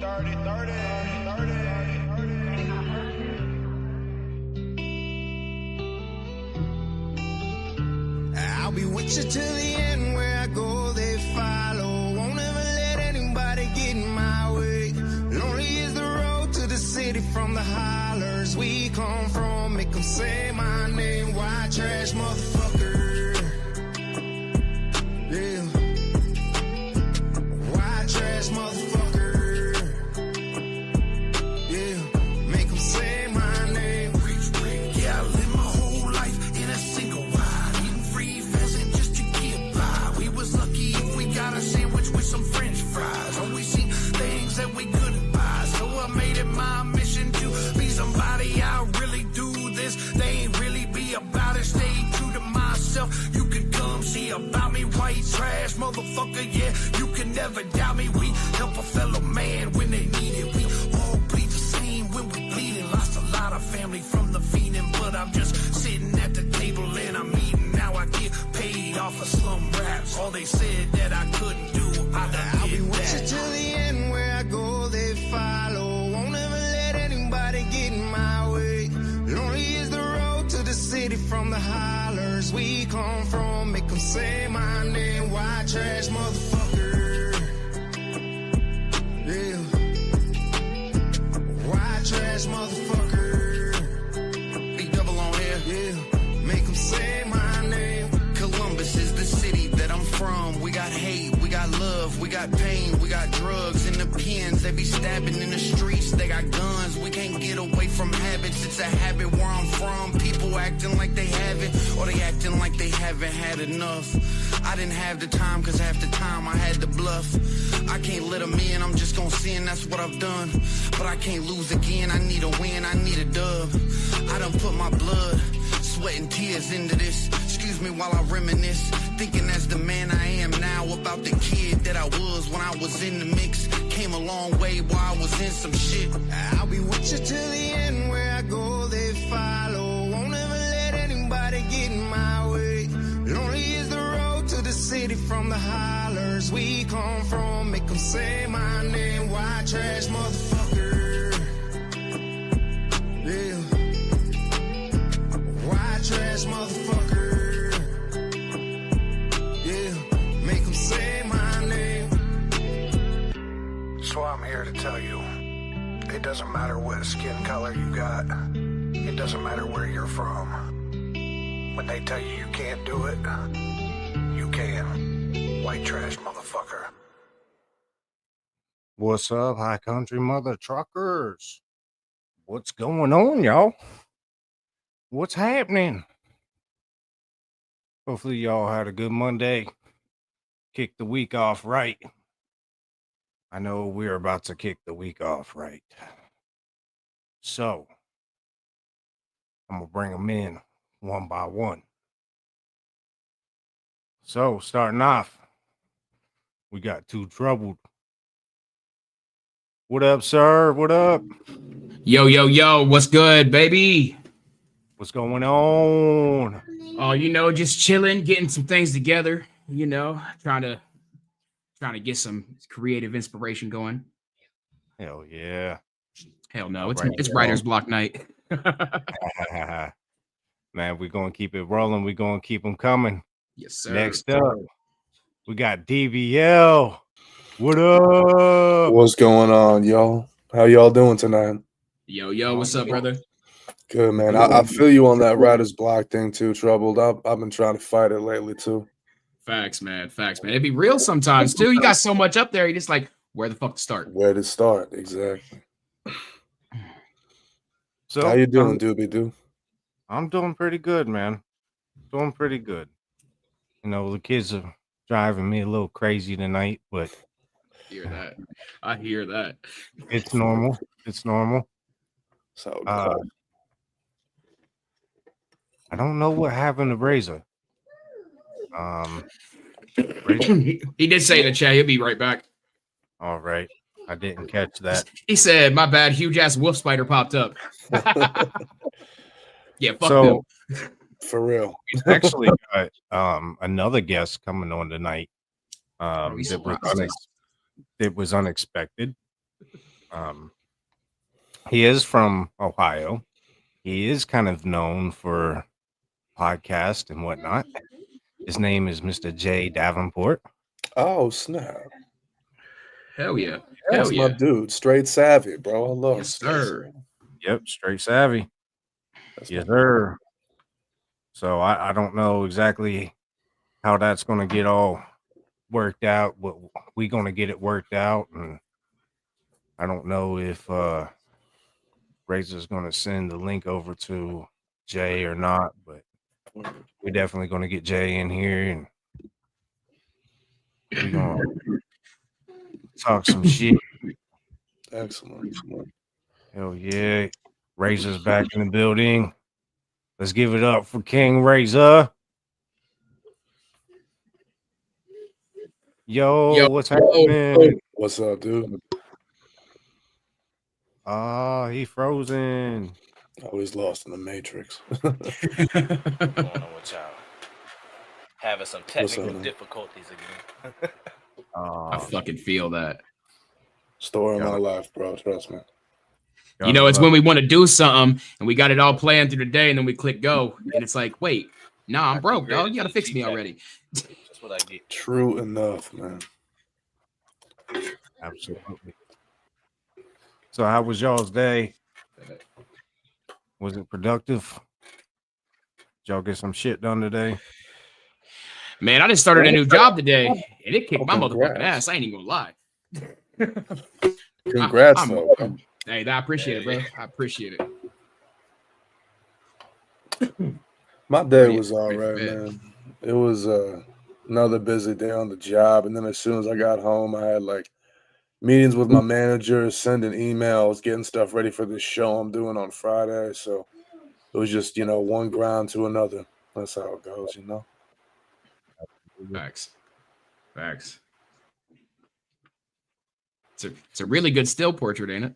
I'll be with you till the end, where I go they follow. Won't ever let anybody get in my way. Lonely is the road to the city from the hollers we come from. Make them say my name, white trash motherfucker. Yeah. White trash motherfucker. Yeah. Make them say my name. Yeah, I live my whole life in a single wide, eating free pheasant just to get by. We was lucky if we got a sandwich with some French fries. Always seen things that we couldn't buy, so I made it my mission to be somebody. I really do this. They ain't really be about it. Stay true to myself. You can come see about me. White trash motherfucker. Yeah, you can never doubt me. We help a fellow man when they need it. We all bleed the same when we bleeding. Lost a lot of family from the fiending, but I'm just sitting at the table and I'm eating. Now I get paid off of slum raps. All they said that I couldn't do, I'll be with you till the end, where I go they follow. Won't ever let anybody get in my way. Lonely is the road to the city from the hollers we come from. Make them say my name, white trash motherfucker. Yeah. White trash motherfucker. Big double on here. Yeah. Make them say my name. Columbus is the city that I'm from. We got hate, we got love, we got pain, we got drugs in the pens. They be stabbing in the streets, they got guns. We can't get away from habits. It's a habit where I'm from. People acting like they have it, or they acting like they haven't had enough. I didn't have the time, cause half the time I had to bluff. I can't let them in, I'm just gonna sin, that's what I've done. But I can't lose again, I need a win, I need a dub. I done put my blood, sweat and tears into this. Excuse me while I reminisce, thinking as the man I am now about the kid that I was when I was in the mix. Came a long way while I was in some shit. I'll be with you till the end, where I go they follow. Won't ever let anybody get in my way. Lonely is the road to the city from the hollers we come from. Make them say my name, white trash motherfucker. Yeah. White trash motherfucker. Yeah. Make them say my name. So I'm here to tell you, it doesn't matter what skin color you got. It doesn't matter where you're from. When they tell you you can't do it, you can. White trash motherfucker. What's up, high country mother truckers? What's going on, y'all? What's happening? Hopefully y'all had a good Monday. Kick the week off right. I know we're about to kick the week off right. So, I'm going to bring them in one by one. So, starting off, we got Too Troubled. What up, sir? What up? Yo, yo, yo, what's good, baby? What's going on? Oh, you know, just chilling, getting some things together, you know, trying to get some creative inspiration going. Hell yeah. Hell no, it's writer's block night. Man, we're going to keep it rolling. We're going to keep them coming. Yes, sir. Next up, we got DVL. What up? What's going on, y'all? How y'all doing tonight? Yo, yo, what's up, brother? Good, man. I feel you on that writer's block thing too, Troubled. I've been trying to fight it lately too. Facts, man. Facts, man. It'd be real sometimes too. You got so much up there. You just like, where the fuck to start? Where to start? Exactly. So how you doing, Doobie Doo? I'm doing pretty good, man. Doing pretty good. You know, the kids are driving me a little crazy tonight, but I hear that. It's normal. It's normal. So I don't know what happened to Razor. He did say in the chat he'll be right back. All right. I didn't catch that. He said, my bad, huge ass wolf spider popped up. Yeah, fuck so them. For real. We've actually got another guest coming on tonight. That was unexpected. He is from Ohio. He is kind of known for podcast and whatnot. His name is Mr. Jay Davenport. Oh snap! Hell yeah. That's Hell my yeah. dude. Straight savvy, bro. I love Yes, Straight sir. Savvy. Yep, straight savvy. That's Yes, my- sir. So I don't know exactly how that's going to get all worked out, but we going to get it worked out. And I don't know if Razor's going to send the link over to Jay or not, but we're definitely going to get Jay in here and we're going to talk some shit. Excellent. Hell yeah. Razor's back in the building. Let's give it up for King Razor. Yo, what's happening? What's up, dude? Oh, he frozen. Always lost in the Matrix. Going on with y'all? Having some technical man? difficulties again. I fucking feel that. Story of my Got it. life, bro. Trust me. You know, it's when we want to do something and we got it all planned through the day, and then we click go, and it's like, wait, nah, I'm broke, dog. You gotta fix me already. That's what I get. True enough, man. Absolutely. So, how was y'all's day? Was it productive? Did y'all get some shit done today? Man, I just started a new job today, and it kicked my motherfucking Congrats. ass. I ain't even gonna lie. Congrats, I'm- though. Bro. Hey, I appreciate it, bro. I appreciate it. My day Pretty- was all pretty right, bad. man. It was another busy day on the job, and then as soon as I got home, I had like meetings with my manager, sending emails, getting stuff ready for this show I'm doing on Friday. So it was just one grind to another. That's how it goes, you know. Facts. It's a really good still portrait, ain't it?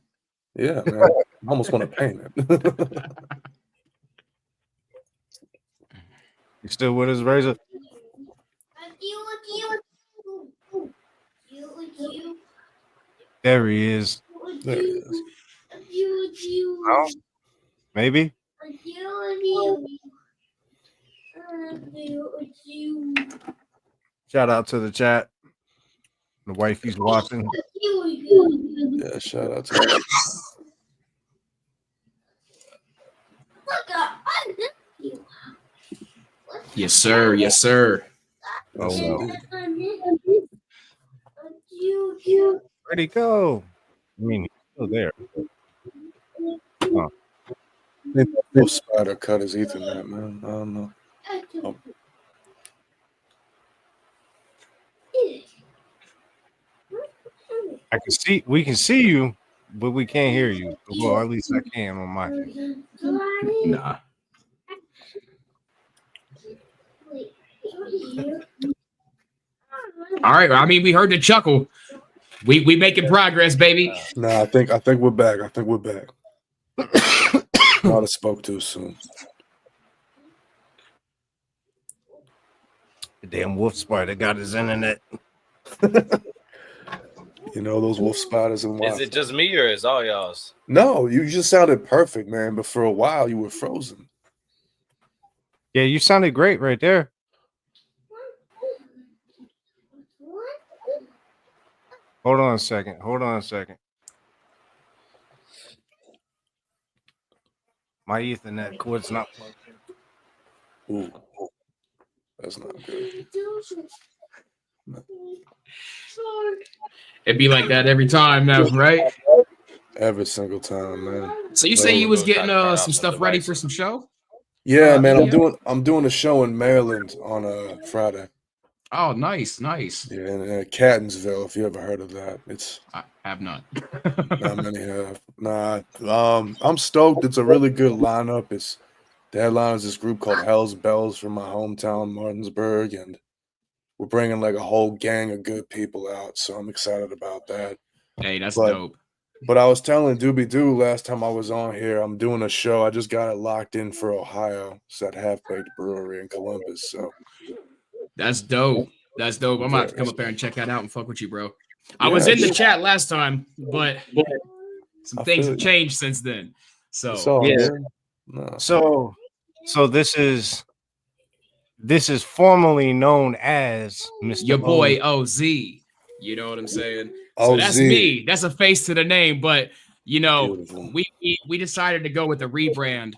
Yeah, man. I almost want to paint it. You still with us, Razor? There he is. There it is. Oh, maybe. Shout out to the chat. The wifey's watching. Yeah, shout out to you. Yes, sir. Yes, sir. Oh, Yes, no. indeed. Where'd he go? I mean, he's still there. I think that little spider cut his Ethernet, man. I don't know. We can see you, but we can't hear you. Well, at least I can on my end. Nah. All right. I mean, we heard the chuckle. We making progress, baby. Nah, I think we're back. I think we're back. Might have spoke too soon. The damn wolf spider got his internet. You know those wolf spiders and Is it just me or is all y'all's? No, you just sounded perfect, man. But for a while, you were frozen. Yeah, you sounded great right there. Hold on a second. My Ethernet cord's not plugged in. Ooh, that's not good. It'd be like that every time now, right? Every single time, man. So you say you was Try to getting turn off some the stuff ready device. for some show? Yeah, man. yeah. I'm doing a show in Maryland on Friday. Oh, nice. Yeah, in Catonsville. If you ever heard of that, it's I have not. not many have. Nah, I'm stoked. It's a really good lineup. The headline is this group called Hell's Bells from my hometown, Martinsburg, and we're bringing like a whole gang of good people out. So I'm excited about that. Hey, that's But- dope. But I was telling Doobie Doo last time I was on here, I'm doing a show. I just got it locked in for Ohio. It's at Half Baked Brewery in Columbus. So That's dope. I'm gonna have to come up there and check that out and fuck with you, bro. I was in the chat last time, but Some I things feel have you. changed since then. So It's all Yeah. good. No. So this is formally known as Mr. your boy O. OZ. You know what I'm saying? So that's OZ. me. That's a face to the name. But you know, Beautiful. we decided to go with a rebrand.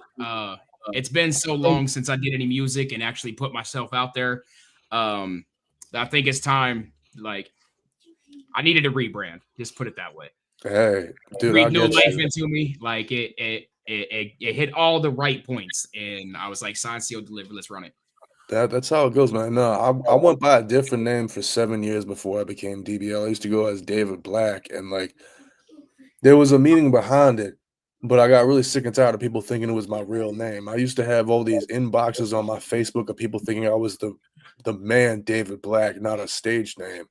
It's been so long since I did any music and actually put myself out there. I think it's time. Like, I needed a rebrand. Just put it that way. Hey, dude, I Breathe new get life you. into me. Like it hit all the right points, and I was like, sign, seal, deliver. Let's run it. That's how it goes, man. No, I went by a different name for 7 years before I became DBL. I used to go as David Black, and like there was a meaning behind it, but I got really sick and tired of people thinking it was my real name. I used to have all these inboxes on my Facebook of people thinking I was the man David Black, not a stage name.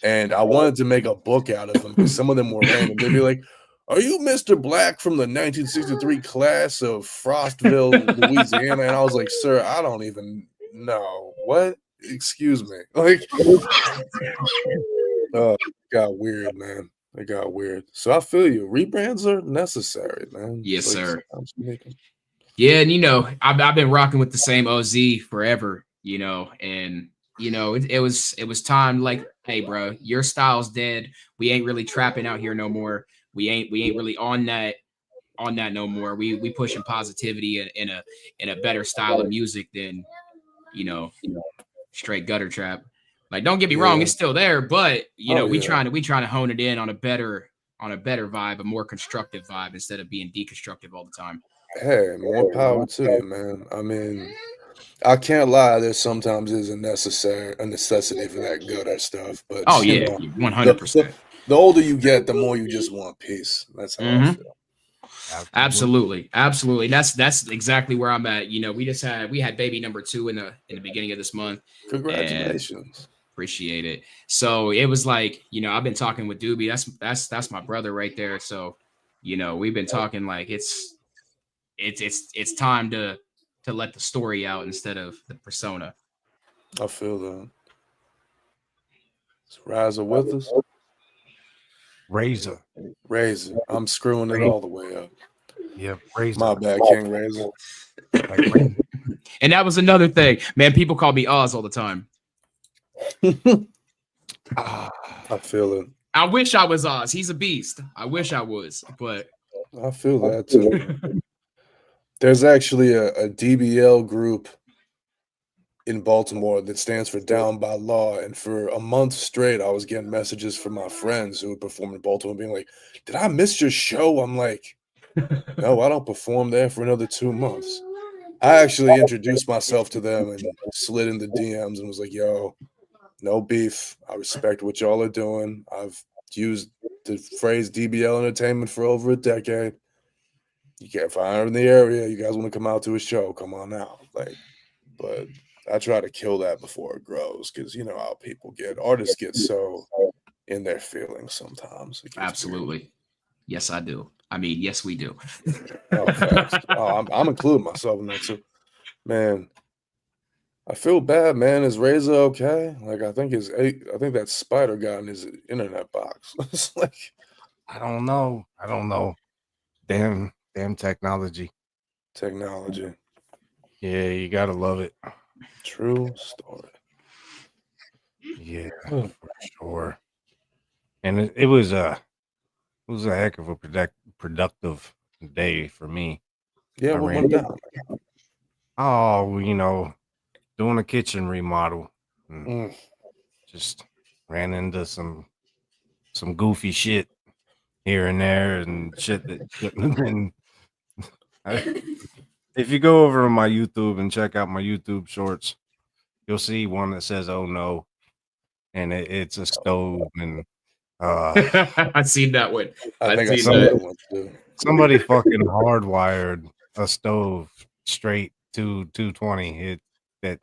And I wanted to make a book out of them because some of them were random. They'd be like, "Are you Mr. Black from the 1963 class of Frostville, Louisiana?" And I was like, "Sir, I don't even know. What? Excuse me." Like, it got weird, man. It got weird. So I feel you. Rebrands are necessary, man. Yes, It's like sir. sometimes you make 'em. Yeah, and you know, I've been rocking with the same OZ forever, you know, and you know, it was time. Like, hey, bro, your style's dead. We ain't really trapping out here no more. We ain't really on that no more. We pushing positivity in a better style of music than you know straight gutter trap. Like, don't get me wrong, it's still there, but you know, we trying to hone it in on a better vibe, a more constructive vibe instead of being deconstructive all the time. Hey, more power to you, man. I mean, I can't lie. There sometimes is a necessity for that gutter stuff. But Oh you yeah, know, 100%. the older you get, the more you just want peace. That's how I feel. Absolutely. That's exactly where I'm at. You know, we had baby number 2 in the beginning of this month. Congratulations. Appreciate it. So it was like, you know, I've been talking with Doobie. That's my brother right there. So, you know, we've been talking like it's time to let the story out instead of the persona. I feel that. Is Razor with us? Razor. Razor. I'm screwing it all the way up. Yeah, Razor. My bad, King Razor. And that was another thing, man. People call me Oz all the time. I feel it. I wish I was Oz. He's a beast. I wish I was, but I feel that too. There's actually a DBL group in Baltimore that stands for Down by Law. And for a month straight, I was getting messages from my friends who would perform in Baltimore being like, "Did I miss your show?" I'm like, "No, I don't perform there for another 2 months." I actually introduced myself to them and slid in the DMs and was like, "Yo, no beef. I respect what y'all are doing. I've used the phrase DBL Entertainment for over a decade. You can't find her in the area. You guys want to come out to a show? Come on out." Like, but I try to kill that before it grows because you know how people get. Artists get so in their feelings sometimes. absolutely. Weird. Yes, I do. I mean, yes, we do. I'm including myself in that too. Man, I feel bad, man. Is Razor okay? Like, I think that spider got in his internet box. It's like, I don't know. Damn technology. Yeah, you gotta love it. True story. Yeah, for sure. And it was a heck of a productive day for me. Yeah, what went down? Oh, you know, doing a kitchen remodel. Just ran into some goofy shit here and there and shit that shouldn't have been. If you go over to my YouTube and check out my YouTube shorts, you'll see one that says "Oh no," and it's a stove. And I've seen that one. I think I saw that one too. Somebody fucking hardwired a stove straight to 220.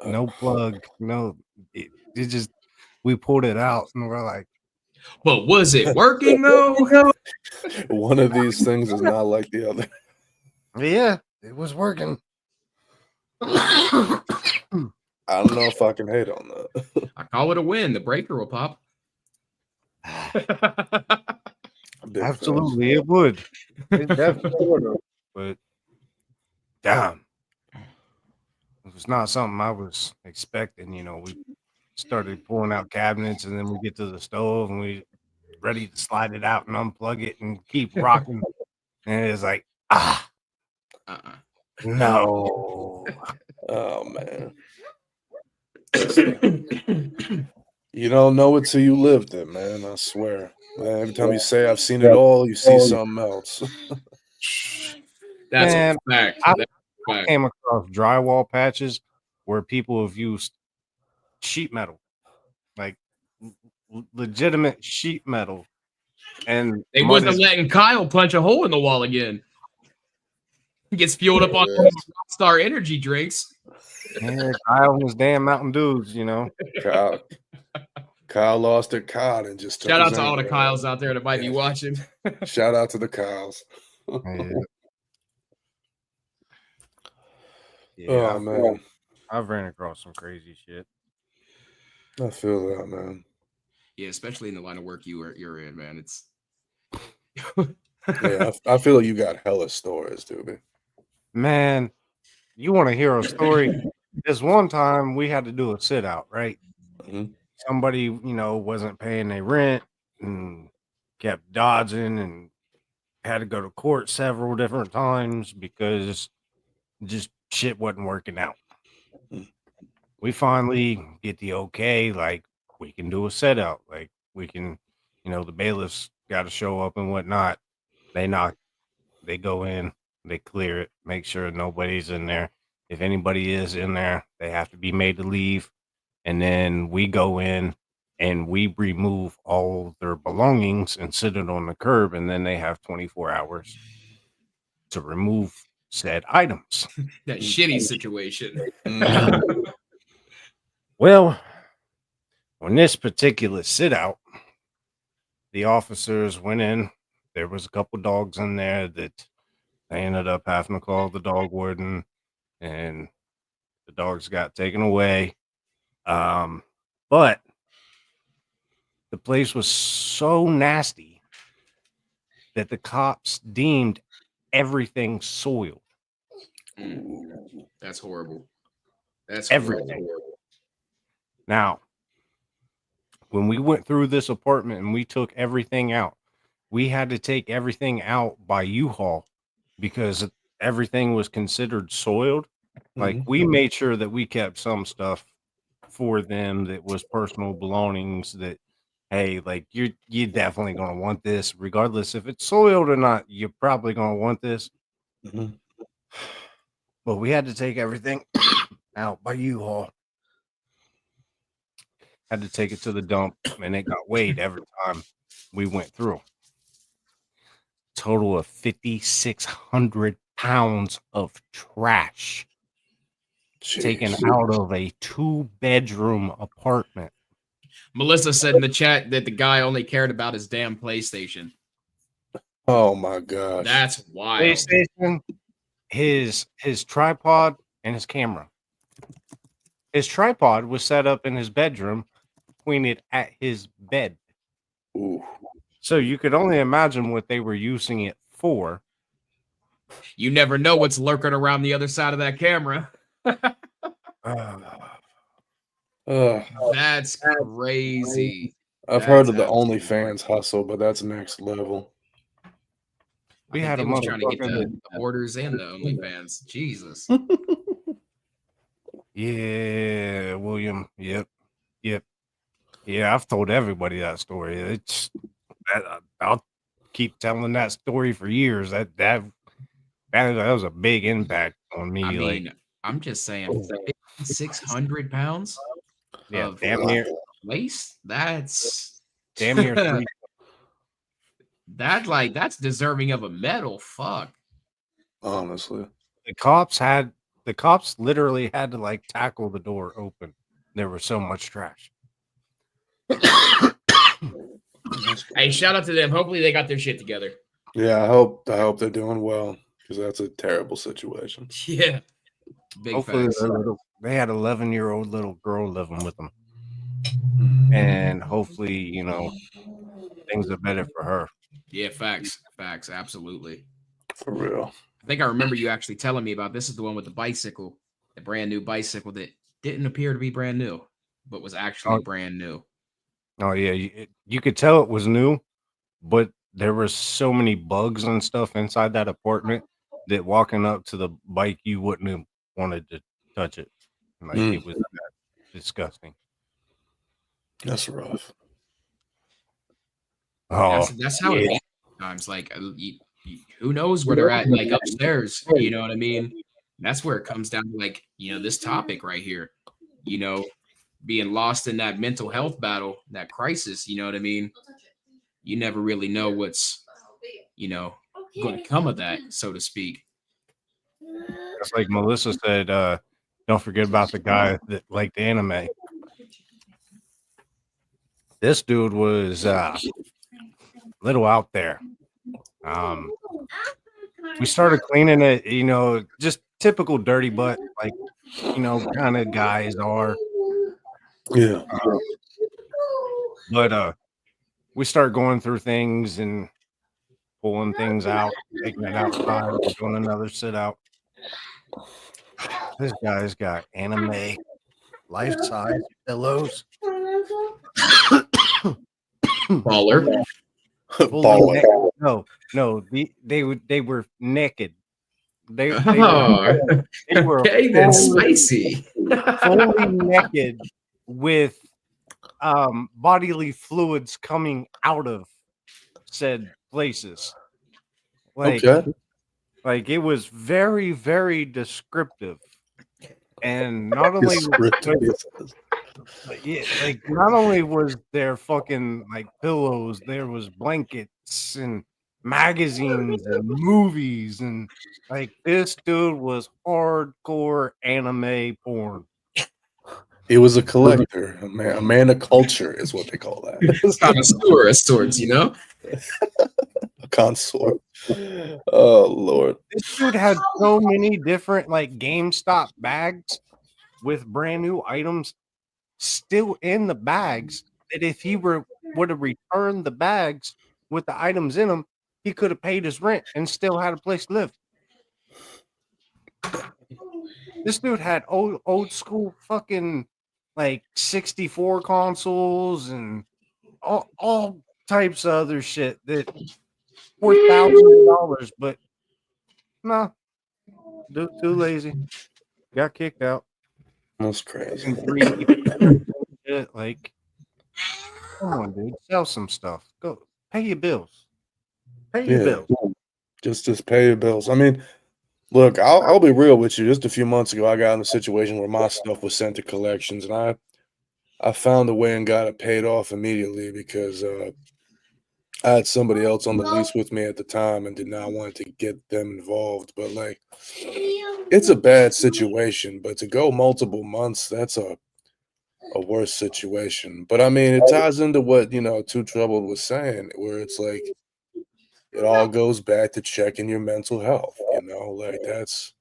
No plug, no. It just, we pulled it out and we're like, but was it working though? One of these things is not like the other. Yeah, it was working. I don't know if I can hate on that. I call it a win. The breaker will pop. Big facts. Absolutely, it would. It definitely would have. But damn, it was not something I was expecting. You know, we started pulling out cabinets, and then we get to the stove, and we ready to slide it out and unplug it and keep rocking. And it's like, no. Oh man. You don't know it till you lived it, man. I swear. Man, every time you say I've seen it all, you see something else. That's Man, a fact. I That's a fact. came across drywall patches where people have used sheet metal, like legitimate sheet metal, and They mud wasn't is- letting Kyle punch a hole in the wall again. He gets fueled up on Star energy drinks. Yeah, Kyle and his damn Mountain Dews, you know. Kyle lost at COD and just took Shout out his to all the anger Kyles out there that might be watching. out. Shout out to the Kyles. Yeah, Oh man, I've ran across some crazy shit. I feel that, man. Yeah, especially in the line of work you're in, man. It's Yeah, I feel like you got hella stories, dude. Man, you want to hear a story? This one time we had to do a sit out, right? Mhm. Somebody, you know, wasn't paying their rent and kept dodging and had to go to court several different times because just shit wasn't working out. We finally get the okay, like we can do a set out, like we can, you know, the bailiffs got to show up and whatnot. They go in, they clear it, make sure nobody's in there. If anybody is in there, they have to be made to leave. And then we go in and we remove all their belongings and sit it on the curb. And then they have 24 hours to remove said items. that shitty situation. Well, on this particular sit out, the officers went in. There was a couple dogs in there that they ended up having to call the dog warden, and the dogs got taken away. But the place was so nasty that the cops deemed everything soiled. That's horrible. That's Everything. horrible. Now, when we went through this apartment and we took everything out, we had to take everything out by U-Haul because everything was considered soiled. Like we made sure that we kept some stuff for them that was personal belongings that, hey, like you're definitely gonna want this, regardless if it's soiled or not. You're probably gonna want this. But we had to take everything out by U-Haul. Had to take it to the dump, and it got weighed every time we went through. Total of 5,600 pounds of trash taken out of a 2-bedroom apartment. Melissa said in the chat that the guy only cared about his damn PlayStation. Oh my gosh. That's wild. PlayStation, his tripod, and his camera. His tripod was set up in his bedroom, pointed at his bed. Ooh. So you could only imagine what they were using it for. You never know what's lurking around the other side of that camera. That's crazy. I've heard of the OnlyFans hustle, but that's next level. We had a They was trying to get motherfucker the orders and the OnlyFans. Jesus. Yeah, William. Yep. Yeah, I've told everybody that story. I'll keep telling that story for years. That was a big impact on me. I mean, like, I'm just saying, 600 pounds. yeah, of damn near waste. That's damn near 3. That's deserving of a medal. Fuck. Honestly, The cops literally had to like tackle the door open. There was so much trash. Hey, shout out to them. Hopefully they got their shit together. yeah. I hope they're doing well because that's a terrible situation. Yeah. Big Hopefully facts. they had 11-year-old little girl living with them. And hopefully, you know, things are better for her. Yeah, facts, absolutely. For real. I think I remember you actually telling me about this is the one with the bicycle, the brand new bicycle that didn't appear to be brand new, but was actually Oh, brand new. oh yeah, you could tell it was new, but there were so many bugs and stuff inside that apartment that walking up to the bike, you wouldn't have wanted to touch it. Like it was that disgusting. That's rough. Oh, That's how it yeah. is sometimes. Like, who knows where they're at, like upstairs? You know what I mean? That's where it comes down to, like, this topic right here. Being lost in that mental health battle, that crisis. You know what I mean? You never really know what's, going to come of that, so to speak. It's like Melissa said, don't forget about the guy that liked anime. This dude was a little out there. We started cleaning it, just typical dirty butt, like, kind of guys are. Yeah. But we start going through things and pulling things out, taking it outside, doing another sit out. This guy's got anime life-size pillows. Baller. Baller. No, they were naked. They Oh, were okay, then spicy. fully naked with bodily fluids coming out of said places. Okay. Like it was very, very descriptive. And not only not only was there fucking like pillows, there was blankets and magazines and movies, and like this dude was hardcore anime porn. He was a collector, a man of culture is what they call that. Connoisseur of sorts, A consort. Oh Lord. This dude had so many different like GameStop bags with brand new items still in the bags that if he would have returned the bags with the items in them, he could have paid his rent and still had a place to live. This dude had old school fucking like 64 consoles and all types of other shit that $4,000, but nah, dude too lazy. Got kicked out. That's crazy. Like, come on, dude, sell some stuff. Go pay your bills. Pay your bills. Just pay your bills. I mean, look, I'll be real with you. Just a few months ago, I got in a situation where my stuff was sent to collections, and I found a way and got it paid off immediately because I had somebody else on the lease with me at the time and did not want to get them involved. But like, it's a bad situation. But to go multiple months, that's a worse situation. But I mean, it ties into what Too Troubled was saying, where it's like it all goes back to checking your mental health. Like that's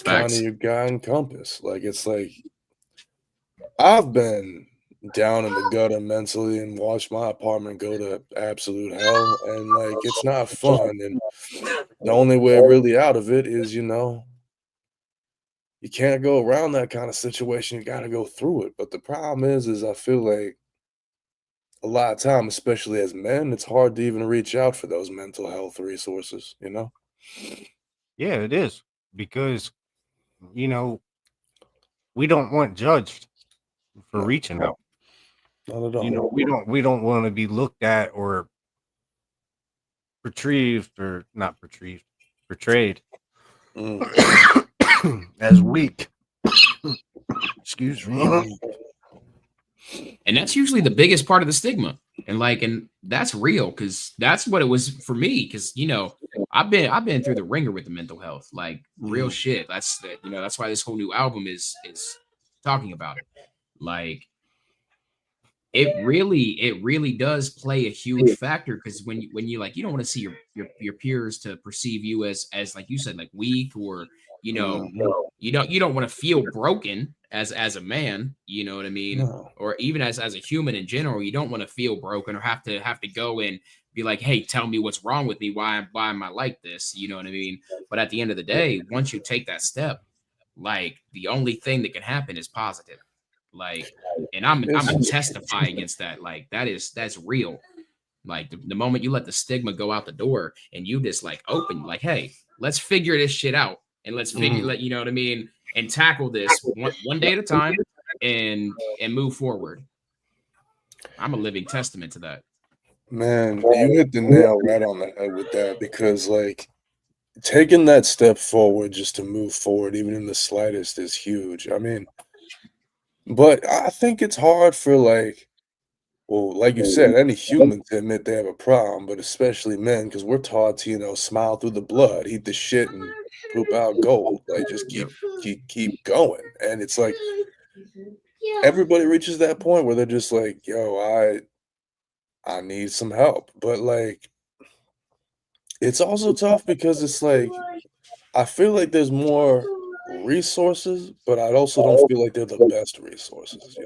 kind of your guiding compass. Like it's like I've been down in the gutter mentally and watched my apartment go to absolute hell, and like it's not fun. And the only way really out of it is you can't go around that kind of situation. You got to go through it. But the problem is I feel like a lot of time, especially as men, it's hard to even reach out for those mental health resources. Yeah, it is because we don't want judged for reaching out. Not at all. We don't want to be looked at or portrayed as weak. Excuse me. And that's usually the biggest part of the stigma. And that's real, because that's what it was for me. Because I've been through the ringer with the mental health, like real shit. That's why this whole new album is talking about it. Like it really does play a huge factor, because when you like, you don't want to see your peers to perceive you as like you said, like weak, or you don't want to feel broken as a man, you know what I mean? No. Or even as a human in general, you don't want to feel broken or have to go and be like, hey, tell me what's wrong with me. Why am I like this? You know what I mean? But at the end of the day, once you take that step, like the only thing that can happen is positive. Like, and I'm gonna testify against that. Like that's real. Like the moment you let the stigma go out the door and you just like open, like, hey, let's figure this shit out and let's figure, you know what I mean, and tackle this one day at a time and move forward. I'm a living testament to that. Man, you hit the nail right on the head with that, because like taking that step forward just to move forward, even in the slightest, is huge. I mean, but I think it's hard for well, like you said, any human to admit they have a problem, but especially men, because we're taught to, smile through the blood, eat the shit, and poop out gold. Like, just keep going. And it's like everybody reaches that point where they're just like, yo, I need some help. But like, it's also tough because it's like I feel like there's more resources, but I also don't feel like they're the best resources,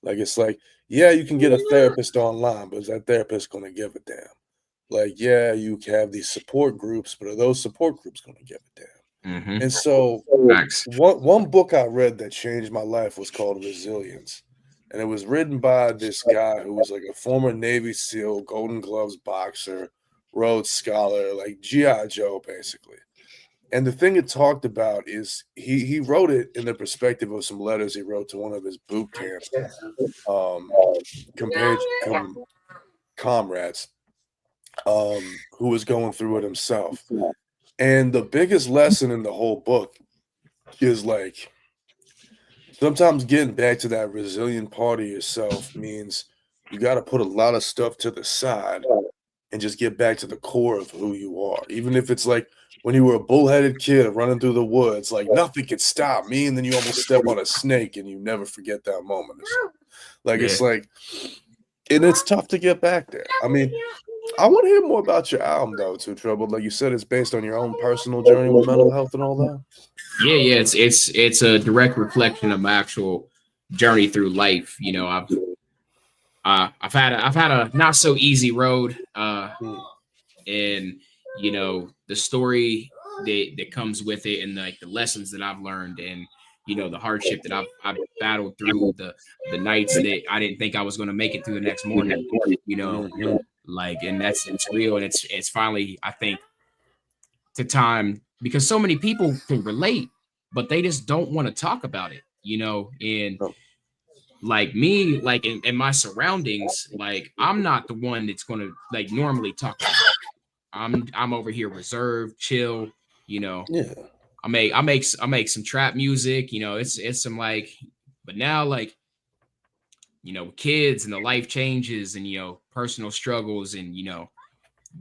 Like, it's like, yeah, you can get a therapist online, but is that therapist going to give a damn? Like, yeah, you can have these support groups, but are those support groups going to give a damn? And so one book I read that changed my life was called Resilience. And it was written by this guy who was like a former Navy SEAL, Golden Gloves boxer, Rhodes Scholar, like G.I. Joe, basically. And the thing it talked about is he wrote it in the perspective of some letters he wrote to one of his boot camp comrades who was going through it himself. And the biggest lesson in the whole book is like sometimes getting back to that resilient part of yourself means you got to put a lot of stuff to the side and just get back to the core of who you are. Even if it's like when you were a bullheaded kid running through the woods, like nothing could stop me, and then you almost step on a snake and you never forget that moment. It's like, and it's tough to get back there. I mean, I want to hear more about your album though, Too Troubled. Like you said, it's based on your own personal journey with mental health and all that. Yeah, it's a direct reflection of my actual journey through life. I've had a not so easy road, and the story that comes with it, and like the lessons that I've learned, and the hardship that I've battled through, the nights that I didn't think I was going to make it through the next morning. Like, and it's real, and it's finally, I think, to time, because so many people can relate, but they just don't want to talk about it. And like me, like in my surroundings, like I'm not the one that's going to like normally talk about it. I'm over here reserved, chill, Yeah. I make some trap music, it's some like, but now like, kids and the life changes and personal struggles and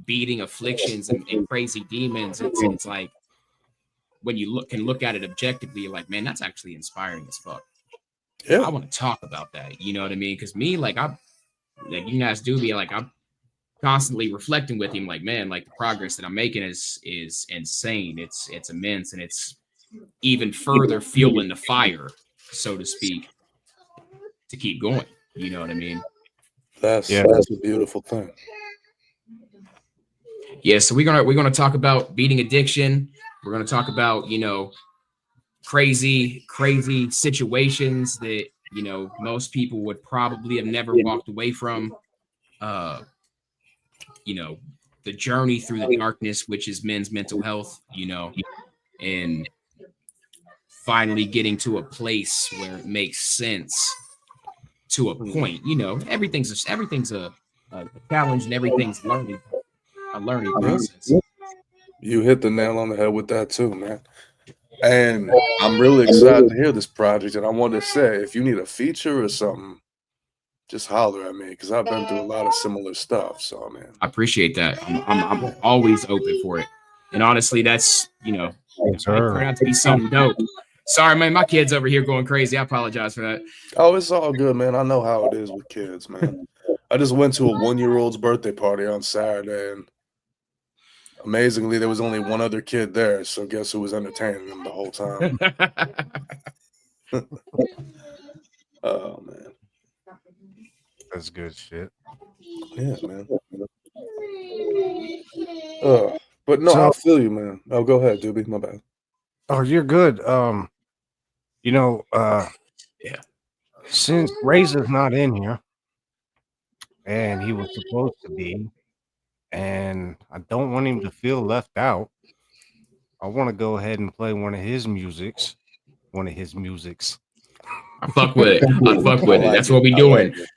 beating afflictions and crazy demons. It's like when you can look at it objectively, you're like, man, that's actually inspiring as fuck. Yeah, I want to talk about that. You know what I mean? Because me, like you guys do be like, I'm constantly reflecting with him, like, man, like the progress that I'm making is insane. It's immense, and it's even further fueling the fire, so to speak, to keep going. You know what I mean? That's a beautiful thing. Yeah, so we're gonna talk about beating addiction. We're gonna talk about crazy situations that most people would probably have never walked away from. The journey through the darkness, which is men's mental health. And finally getting to a place where it makes sense to a point. Everything's a challenge, and everything's a learning process. You hit the nail on the head with that too, man. And I'm really excited to hear this project. And I want to say, if you need a feature or something, just holler at me, because I've been through a lot of similar stuff. So, man, I appreciate that. I'm always open for it. And honestly, that's it turned out to be something dope. Sorry, man, my kid's over here going crazy. I apologize for that. Oh, it's all good, man. I know how it is with kids, man. I just went to a 1-year-old's birthday party on Saturday, and amazingly, there was only one other kid there. So guess who was entertaining them the whole time? Oh, man. That's good shit. Yeah, man. But no, So- I feel you, man. Oh, go ahead, Doobie. My bad. Oh, you're good. You know, Yeah. since Razor's not in here, and he was supposed to be, and I don't want him to feel left out, I want to go ahead and play one of his musics. I fuck with it. I fuck with I it. like That's what we I doing. like it.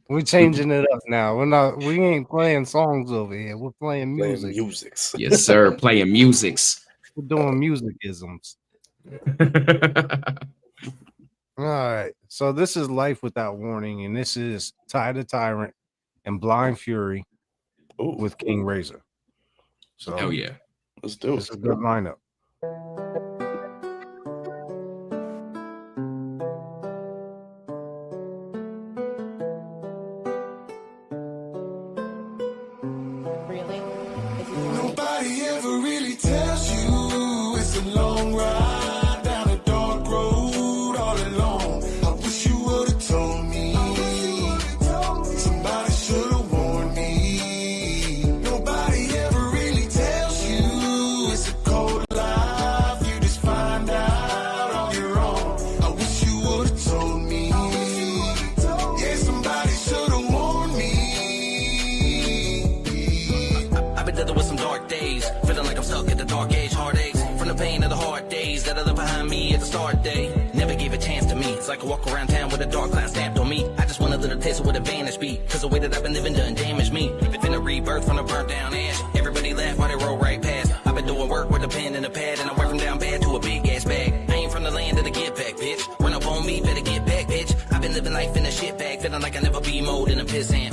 We're changing it up now. We ain't playing songs over here. We're playing Playing music. musics. Yes, sir. Playing musics. We're doing musicisms. All right. So this is Life Without Warning, and this is Ty the Tyrant and Blind Fury Ooh, with King Razor. So Hell yeah. let's do it's it. a good lineup. Really? Nobody ever really tells you it's a long ride down a dark road all alone. I wish you would have told me. Somebody should have warned me. Nobody ever really tells you it's a cold life. You just find out on your own. I wish you would have told me. Yeah, somebody should have warned me. I've been dealing with some dark days, feeling like I'm stuck at the dark age, heartaches from the pain of the hard days that I left behind me at the start day. Never gave a chance to me. It's like I walk around town with a dark cloud stamped on me. I just want a little taste of what advantage be, cause the way that I've been living done damaged me. Been a rebirth from the burnt down ash. Everybody laugh while they roll right past. I've been doing work with a pen and a pad, and I went from down bad to a big ass bag. I ain't from the land of the get back, bitch. Run up on me, better get back, bitch. I've been living life in a shit bag, feeling like I never be mowed in a pissant.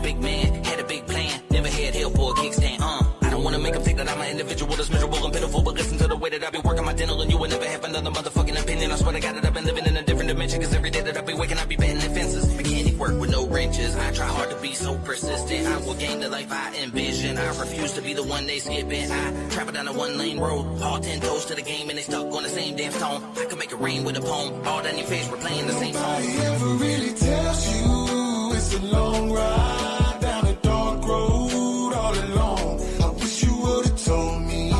Big man, had a big plan, never had help or a kickstand. I don't wanna make them think that I'm an individual that's miserable and pitiful, but listen to the way that I be working my dental, and you will never have another motherfucking opinion. I swear to God that I've been living in a different dimension, cause every day that I be waking, I be batting the fences. Mechanic work with no wrenches. I try hard to be so persistent. I will gain the life I envision. I refuse to be the one they skipping. I travel down a one-lane road, all 10 toes to the game, and they stuck on the same damn tone. I can make it rain with a poem. All down your face, we're playing the same song. Nobody ever really tells you it's a long ride down a dark road all alone. I wish you would have told me.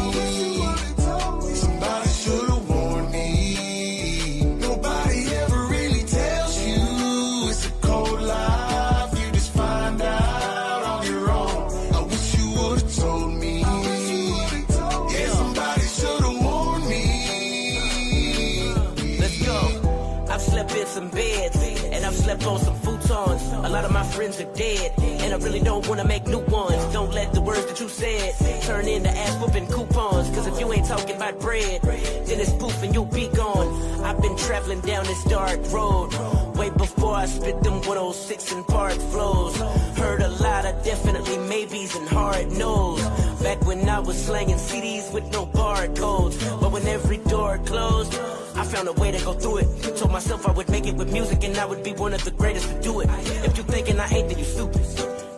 Somebody should have warned me. Nobody ever really tells you it's a cold life. You just find out on your own. I wish you would have told me. Yeah, somebody should have warned me. Let's go. I've slept in some beds, and I've slept on some futons. A lot of my friends are dead, and I really don't want to make new ones. Don't let the words that you said turn into ass whooping coupons. Cause if you ain't talking about bread, then it's poof and you'll be gone. I've been traveling down this dark road way before I spit them 106 and park flows. Heard a lot of definitely maybes and hard no's. Back when I was slanging CDs with no barcodes. But when every door closed, I found a way to go through it. Told myself I would make it with music, and I would be one of the greatest to do it. If you thinking I ain't, then you stupid.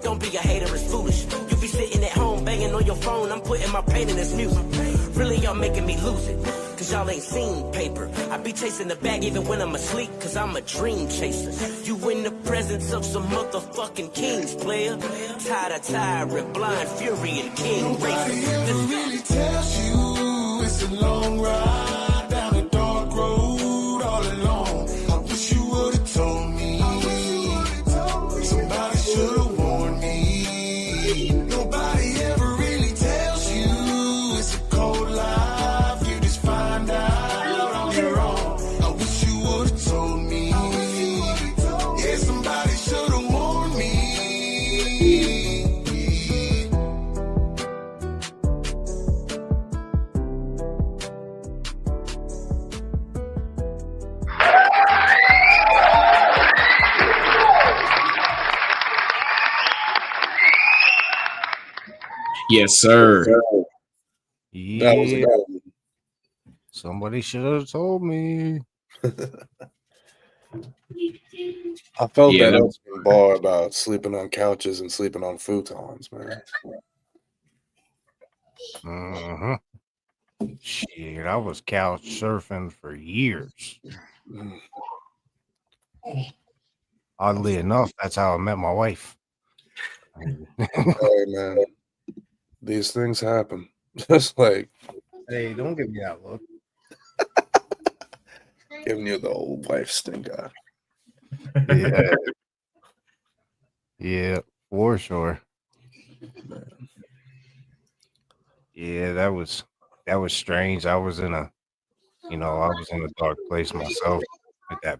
Don't be a hater, it's foolish. You be sitting at home banging on your phone, I'm putting my pain in this music. Really, y'all making me lose it, cause y'all ain't seen paper. I be chasing the bag even when I'm asleep, cause I'm a dream chaser. You in the presence of some motherfucking kings, player. Tired of tyrant, blind fury, and king Nobody racer. ever really tells you it's a long ride down a dark road all alone. I wish you would have told me. Somebody should have warned me. Nobody ever really tells you it's a cold life. You just find out on your own. I wish you would have told me. Yeah, somebody should have warned me. Yes, sir. That was a Yeah, good one. somebody should have told me. I felt Yeah, that that- opening bar about sleeping on couches and sleeping on futons, man. Uh-huh. Shit, I was couch surfing for years. Mm. Oddly enough, that's how I met my wife. Hey, man. these things happen. Just like Hey, don't give me that look. giving you the old wife stink eye. Yeah. Yeah, for sure. Yeah, that was strange. I was in a dark place myself at that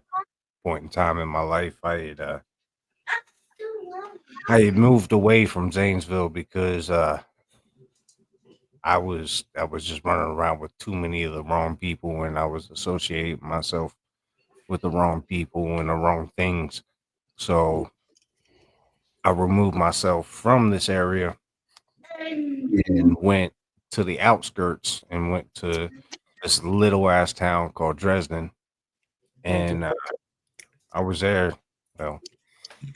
point in time in my life. I had moved away from Zanesville because I was just running around with too many of the wrong people, and I was associating myself with the wrong people and the wrong things. So I removed myself from this area and went to the outskirts and went to this little ass town called Dresden. And I was there. Well,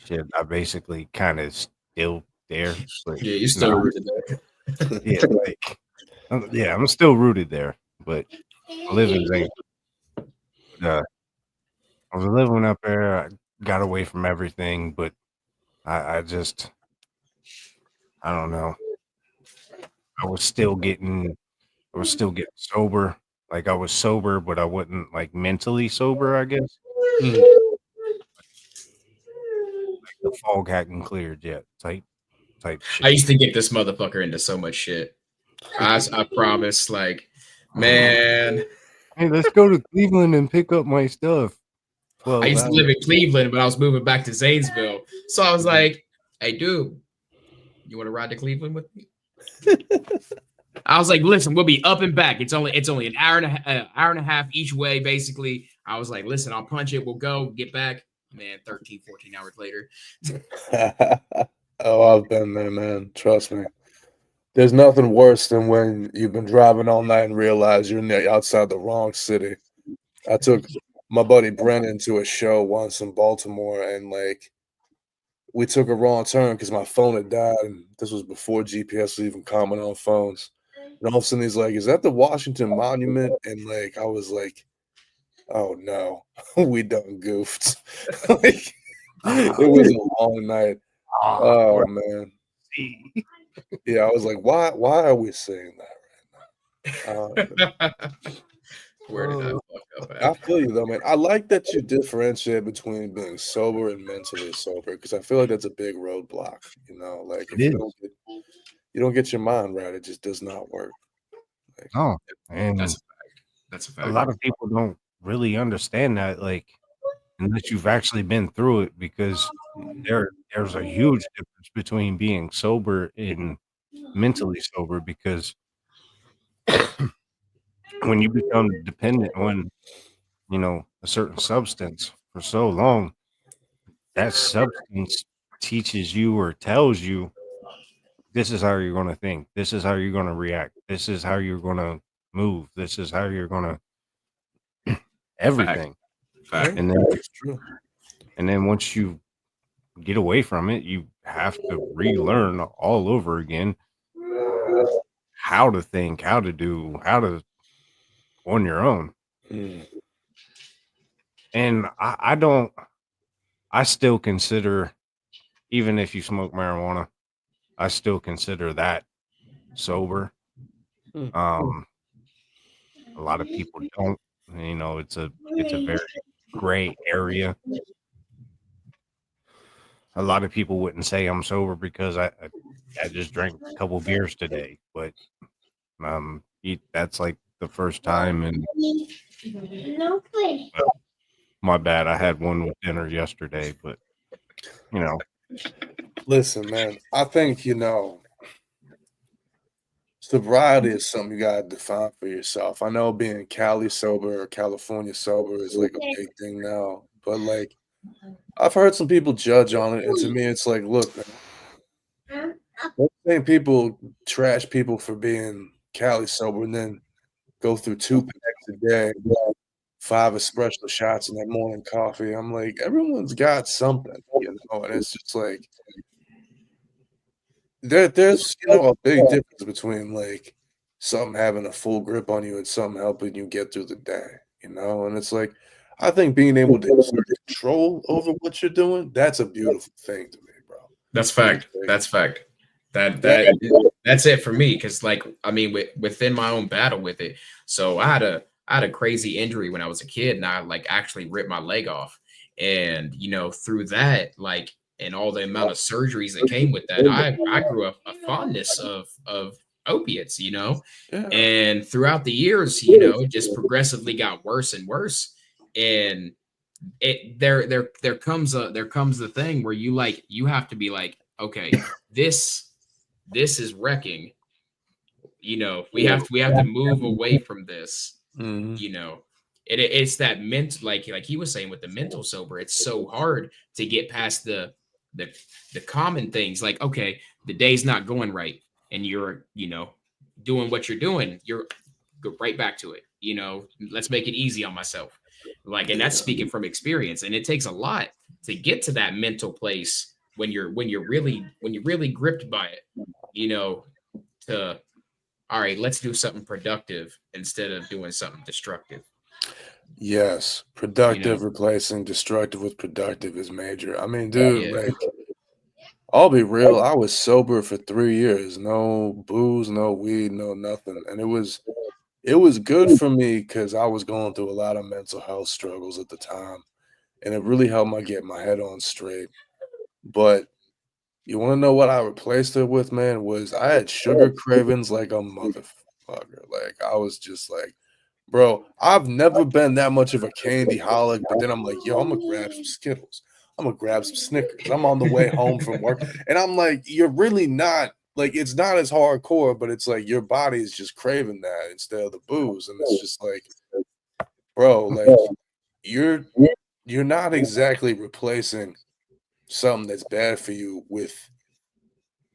shit, I basically kind of still there. But Yeah, you still rooted there. yeah, like, I'm still rooted there, but I live in Zanesville. I was living up there. I got away from everything, but I just, I don't know. I was still getting sober. Like I was sober, but I wasn't like mentally sober, I guess. Like the fog hadn't cleared yet. Type shit. I used to get this motherfucker into so much shit. I promise, like, man. Hey, let's go to Cleveland and pick up my stuff. Well, I used to live in Cleveland, but I was moving back to Zanesville. So I was like, hey, dude, you want to ride to Cleveland with me? I was like, listen, we'll be up and back. It's only an hour and a half each way, basically. I was like, listen, I'll punch it. We'll go, get back. Man, 13, 14 hours later. Oh, I've been there, man. Trust me. There's nothing worse than when you've been driving all night and realize you're outside the wrong city. I took my buddy Brennan to a show once in Baltimore, and like we took a wrong turn because my phone had died, and this was before GPS was even common on phones. And all of a sudden he's like, "Is that the Washington Monument?" And like I was like, "Oh no, we done goofed." Like it was a long night. Oh man. Yeah, I was like, why are we saying that right now? Where did I fuck up at? I feel you though, man. I like that you differentiate between being sober and mentally sober because I feel like that's a big roadblock. You know, like if you don't get your mind right, it just does not work. Like, Oh, and That's a fact. That's a fact. a lot of people don't really understand that, like, unless you've actually been through it, because there's a huge difference between being sober and mentally sober. Because when you become dependent on, a certain substance for so long, that substance teaches you or tells you this is how you're going to think, this is how you're going to react, this is how you're going to move, this is how you're going to everything. Fact. And then it's true. And then once you get away from it, you have to relearn all over again how to think, how to do, how to on your own. And I still consider, even if you smoke marijuana, I still consider that sober. A lot of people don't. It's a very gray area. A lot of people wouldn't say I'm sober because I just drank a couple beers today, but that's like the first time. And well, my bad, I had one with dinner yesterday, but Listen, man, I think sobriety is something you gotta define for yourself. I know being Cali sober or California sober is like a big thing now, but like I've heard some people judge on it, and to me, it's like, look, man, let's say people trash people for being Cali sober and then go through 2 packs a day, 5 espresso shots in that morning coffee. I'm like, everyone's got something, and it's just like there's a big difference between like something having a full grip on you and something helping you get through the day, and it's like I think being able to exert control over what you're doing, that's a beautiful thing to me, bro. That's fact. That's fact. That that's it for me. Because like, I mean, within my own battle with it. So I had a crazy injury when I was a kid, and I like actually ripped my leg off. And through that, like, and all the amount of surgeries that came with that, I grew up a fondness of opiates, Yeah. and throughout the years, it just progressively got worse and worse. And there comes the thing where you have to be like, okay, this is wrecking. We have to move away from this. It's that mental, like he was saying with the mental sober. It's so hard to get past the common things. Like, okay, the day's not going right, and you're doing what you're doing. You're go right back to it. Let's make it easy on myself. Like, and that's speaking from experience. And it takes a lot to get to that mental place when you're really gripped by it. To all right, let's do something productive instead of doing something destructive. Yes, productive replacing destructive with productive is major. I mean, dude, like, I'll be real. I was sober for 3 years, no booze, no weed, no nothing, and it was good for me because I was going through a lot of mental health struggles at the time, and it really helped me get my head on straight. But you want to know what I replaced it with, man? Was I had sugar cravings like a motherfucker. Like, I was just like, bro, I've never been that much of a candy holic, but then I'm like, yo, I'm gonna grab some Skittles. I'm gonna grab some Snickers. I'm on the way home from work. And I'm like, you're really not, like, it's not as hardcore, but it's like your body is just craving that instead of the booze. And it's just like, bro, like, you're not exactly replacing something that's bad for you with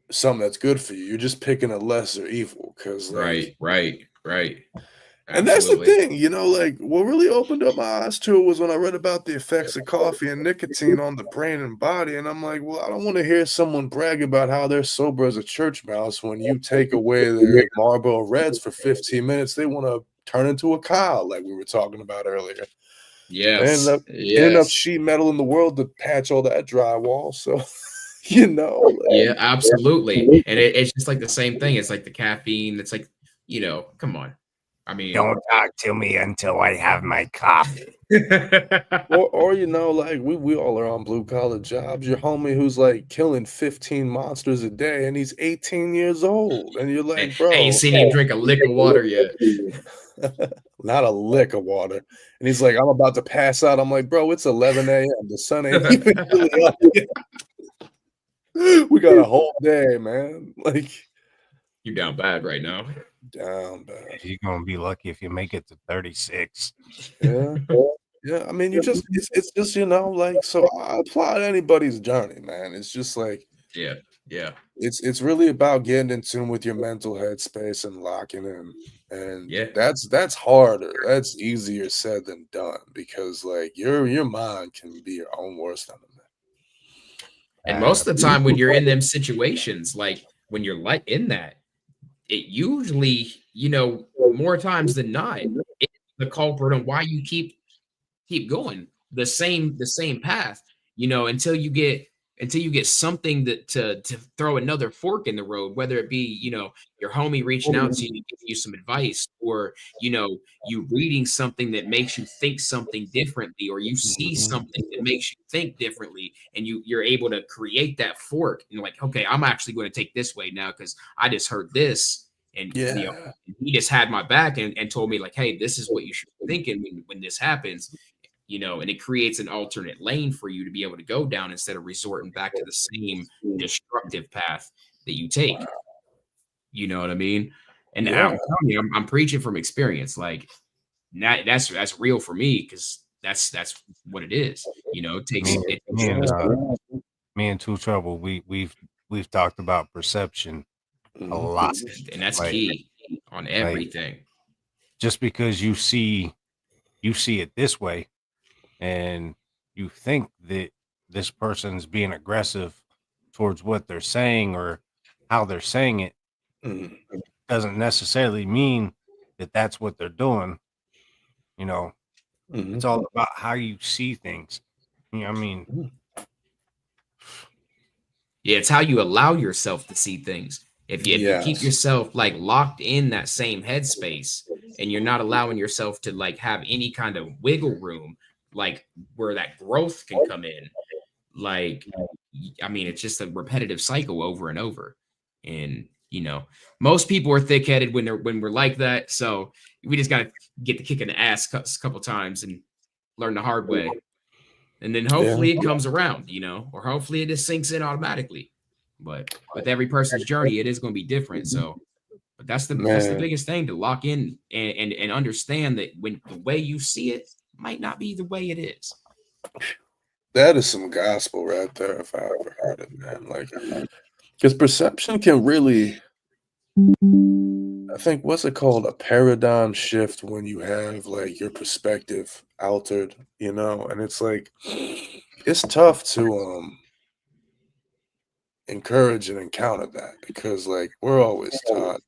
something that's good for you. You're just picking a lesser evil. Cause like, Right. and that's the Absolutely. thing, like, what really opened up my eyes to it was when I read about the effects of coffee and nicotine on the brain and body. And I'm like, well, I don't want to hear someone brag about how they're sober as a church mouse when you take away their Marlboro Reds for 15 minutes. They want to turn into a cow, like we were talking about earlier. Yes. And enough sheet metal in the world to patch all that drywall. So, Yeah, absolutely. And it's just like the same thing. It's like the caffeine. It's like, come on. I mean, Don't talk to me until I have my coffee. or like we all are on blue collar jobs. Your homie who's like killing 15 monsters a day, and he's 18 years old, and you're like, bro, ain't seen him drink a lick of water yet. Not a lick of water. And he's like, I'm about to pass out. I'm like, bro, it's 11 a.m. The sun ain't even really up yet. We got a whole day, man. Like, you down bad right now. Down bad. You're gonna be lucky if you make it to 36. Yeah. I mean, it's just, like, so I applaud anybody's journey, man. It's just like, yeah. It's really about getting in tune with your mental headspace and locking in. And that's harder. That's easier said than done because like your mind can be your own worst enemy. And most of the time when you're in them situations, like when you're like in that, it usually, more times than not, it's the culprit on why you keep going the same path, until you get something that to throw another fork in the road, whether it be, your homie reaching out to you, giving you some advice, or, you reading something that makes you think something differently, or you see something that makes you think differently, and you're able to create that fork and like, okay, I'm actually going to take this way now because I just heard this. And he just had my back and told me like, hey, this is what you should be thinking when this happens, and it creates an alternate lane for you to be able to go down instead of resorting back to the same destructive path that you take. You know what I mean? And I'm telling you, I'm preaching from experience. Like that's real for me because that's what it is. It takes me and Two Trouble. We've talked about perception a lot, and that's key on everything. Like, just because you see it this way and you think that this person's being aggressive towards what they're saying or how they're saying it, doesn't necessarily mean that that's what they're doing. It's all about how you see things. I mean, yeah, it's how you allow yourself to see things. If you keep Yes. yourself like locked in that same headspace and you're not allowing yourself to like have any kind of wiggle room, like where that growth can come in, like I mean, it's just a repetitive cycle over and over. And most people are thick-headed when we're like that. So we just gotta get the kick in the ass a couple times and learn the hard way. And then hopefully it comes around, or hopefully it just sinks in automatically. But with every person's journey, it is going to be different. So, but that's the biggest thing, to lock in and understand that when the way you see it might not be the way it is. That is some gospel right there, if I ever heard it, man. Like, because perception can really, I think, what's it called? A paradigm shift when you have like your perspective altered, and it's like, it's tough to encourage and encounter that, because like we're always taught,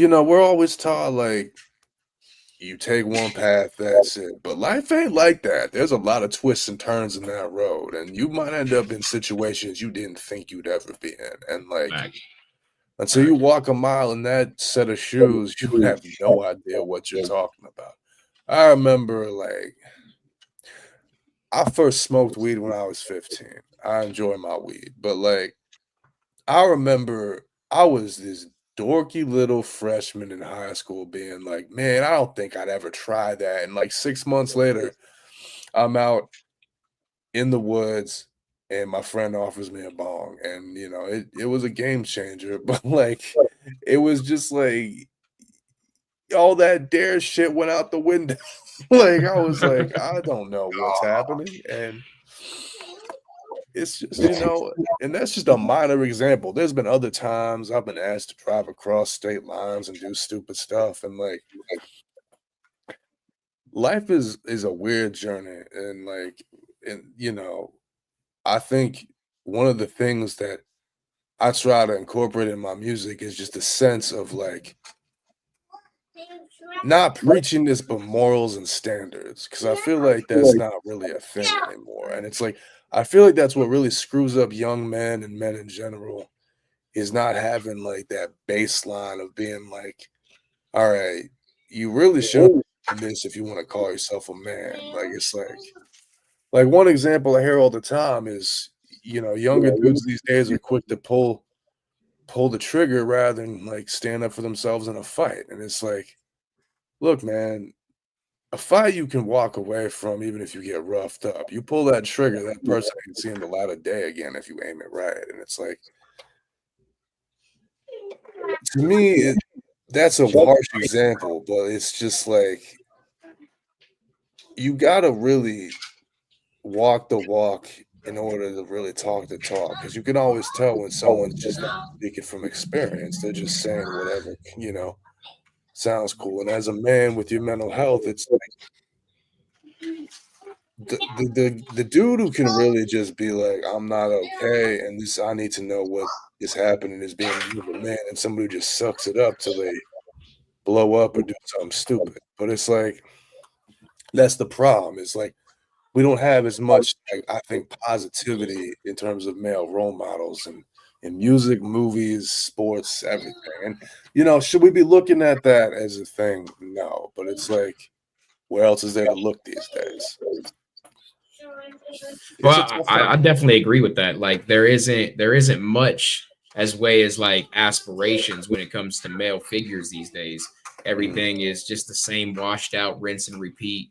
we're always taught like, you take one path, that's it. But life ain't like that. There's a lot of twists and turns in that road, and you might end up in situations you didn't think you'd ever be in. And like, until you walk a mile in that set of shoes, you have no idea what you're talking about. I remember, like, I first smoked weed when I was 15. I enjoy my weed, but like, I remember I was this dorky little freshman in high school being like, man, I don't think I'd ever try that. And like 6 months later, I'm out in the woods and my friend offers me a bong. And, it was a game changer. But like, it was just like all that dare shit went out the window. Like, I was like, I don't know what's happening. And it's just, and that's just a minor example. There's been other times I've been asked to drive across state lines and do stupid stuff. And like life is a weird journey. And like, I think one of the things that I try to incorporate in my music is just a sense of like, not preaching this, but morals and standards. Cause I feel like that's not really a thing anymore. And it's like, I feel like that's what really screws up young men and men in general, is not having like that baseline of being like, all right, you really should do this if you want to call yourself a man. Like, it's like one example I hear all the time is, younger dudes these days are quick to pull the trigger rather than like stand up for themselves in a fight. And it's like, look, man, a fight you can walk away from even if you get roughed up. You pull that trigger, that person ain't seeing the light of day again if you aim it right. And it's like, to me, that's a harsh example, but it's just like, you gotta really walk the walk in order to really talk the talk, because you can always tell when someone's just not speaking from experience. They're just saying whatever, sounds cool. And as a man with your mental health, it's like the dude who can really just be like, I'm not okay, and this, I need to know what is happening, is being a man, and somebody who just sucks it up till they blow up or do something stupid. But it's like, that's the problem. It's like, we don't have as much, like, I think, positivity in terms of male role models and in music, movies, sports, everything. And should we be looking at that as a thing? No, but it's like, where else is there to look these days? Well, I definitely agree with that. Like, there isn't much as way as like aspirations when it comes to male figures these days. Everything is just the same washed out, rinse and repeat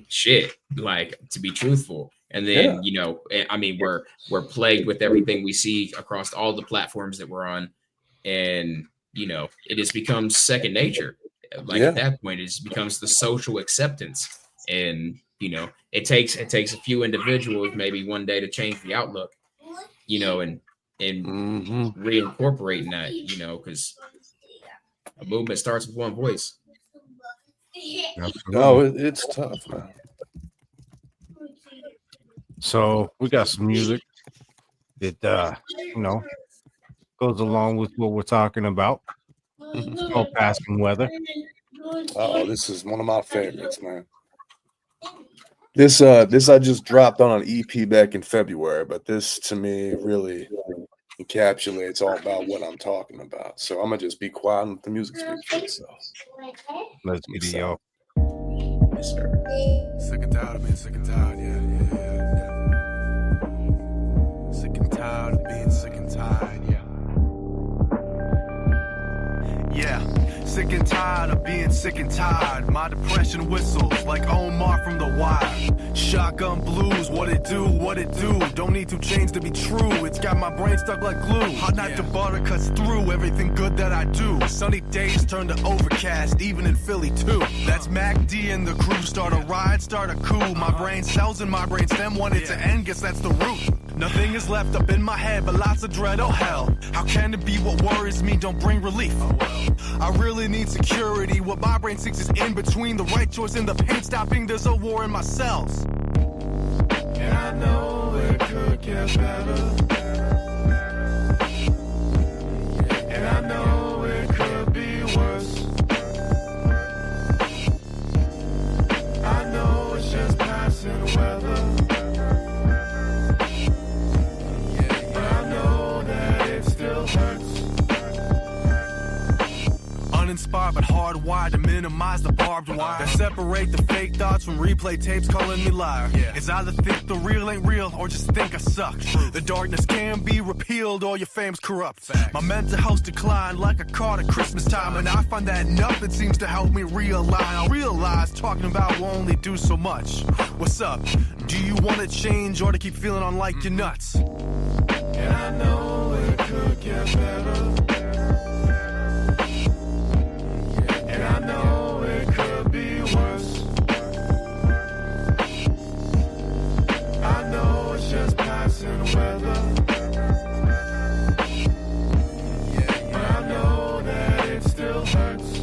shit, like, to be truthful. And then I mean, we're plagued with everything we see across all the platforms that we're on, and it just becomes second nature. Like, at that point, it just becomes the social acceptance. And it takes a few individuals maybe one day to change the outlook, and reincorporating that, because a movement starts with one voice. No, it's tough, man. So we got some music that goes along with what we're talking about. It's called Passing Weather. Oh, this is one of my favorites, man. This I just dropped on an EP back in February, but this to me really encapsulates all about what I'm talking about. So I'm gonna just be quiet and let the music speak for itself. Let's get it, y'all. Yes, sir. Sick and tired of being sick and tired, yeah. Sick and tired of being sick and tired, yeah. Yeah, sick and tired of being sick and tired. My depression whistles like Omar from The Wire. Shotgun blues, what it do, what it do. Don't need to change to be true. It's got my brain stuck like glue. Hot night to butter cuts through everything good that I do. Sunny days turn to overcast, even in Philly too. That's Mac D and the crew. Start a riot, start a coup. My brain cells and my brain stem want it to end. Guess that's the root. Nothing is left up in my head, but lots of dread, oh hell. How can it be what worries me don't bring relief? I really need security. What my brain thinks is in between the right choice and the pain stopping. There's a war in my cells. And I know it could get better. And I know it could be worse. I know it's just passing weather. But I know that it still hurts. Uninspired but hardwired to minimize the barbed wire that separate the fake thoughts from replay tapes calling me liar. It's either think the real ain't real or just think I suck. The darkness can be repealed or your fame's corrupt. My mental health declined like a card at Christmas time, and I find that nothing seems to help me realign. I realize talking about will only do so much. What's up? Do you want to change or to keep feeling on like you're nuts? And I know it could get better. And I know it could be worse. I know it's just passing weather. But I know that it still hurts.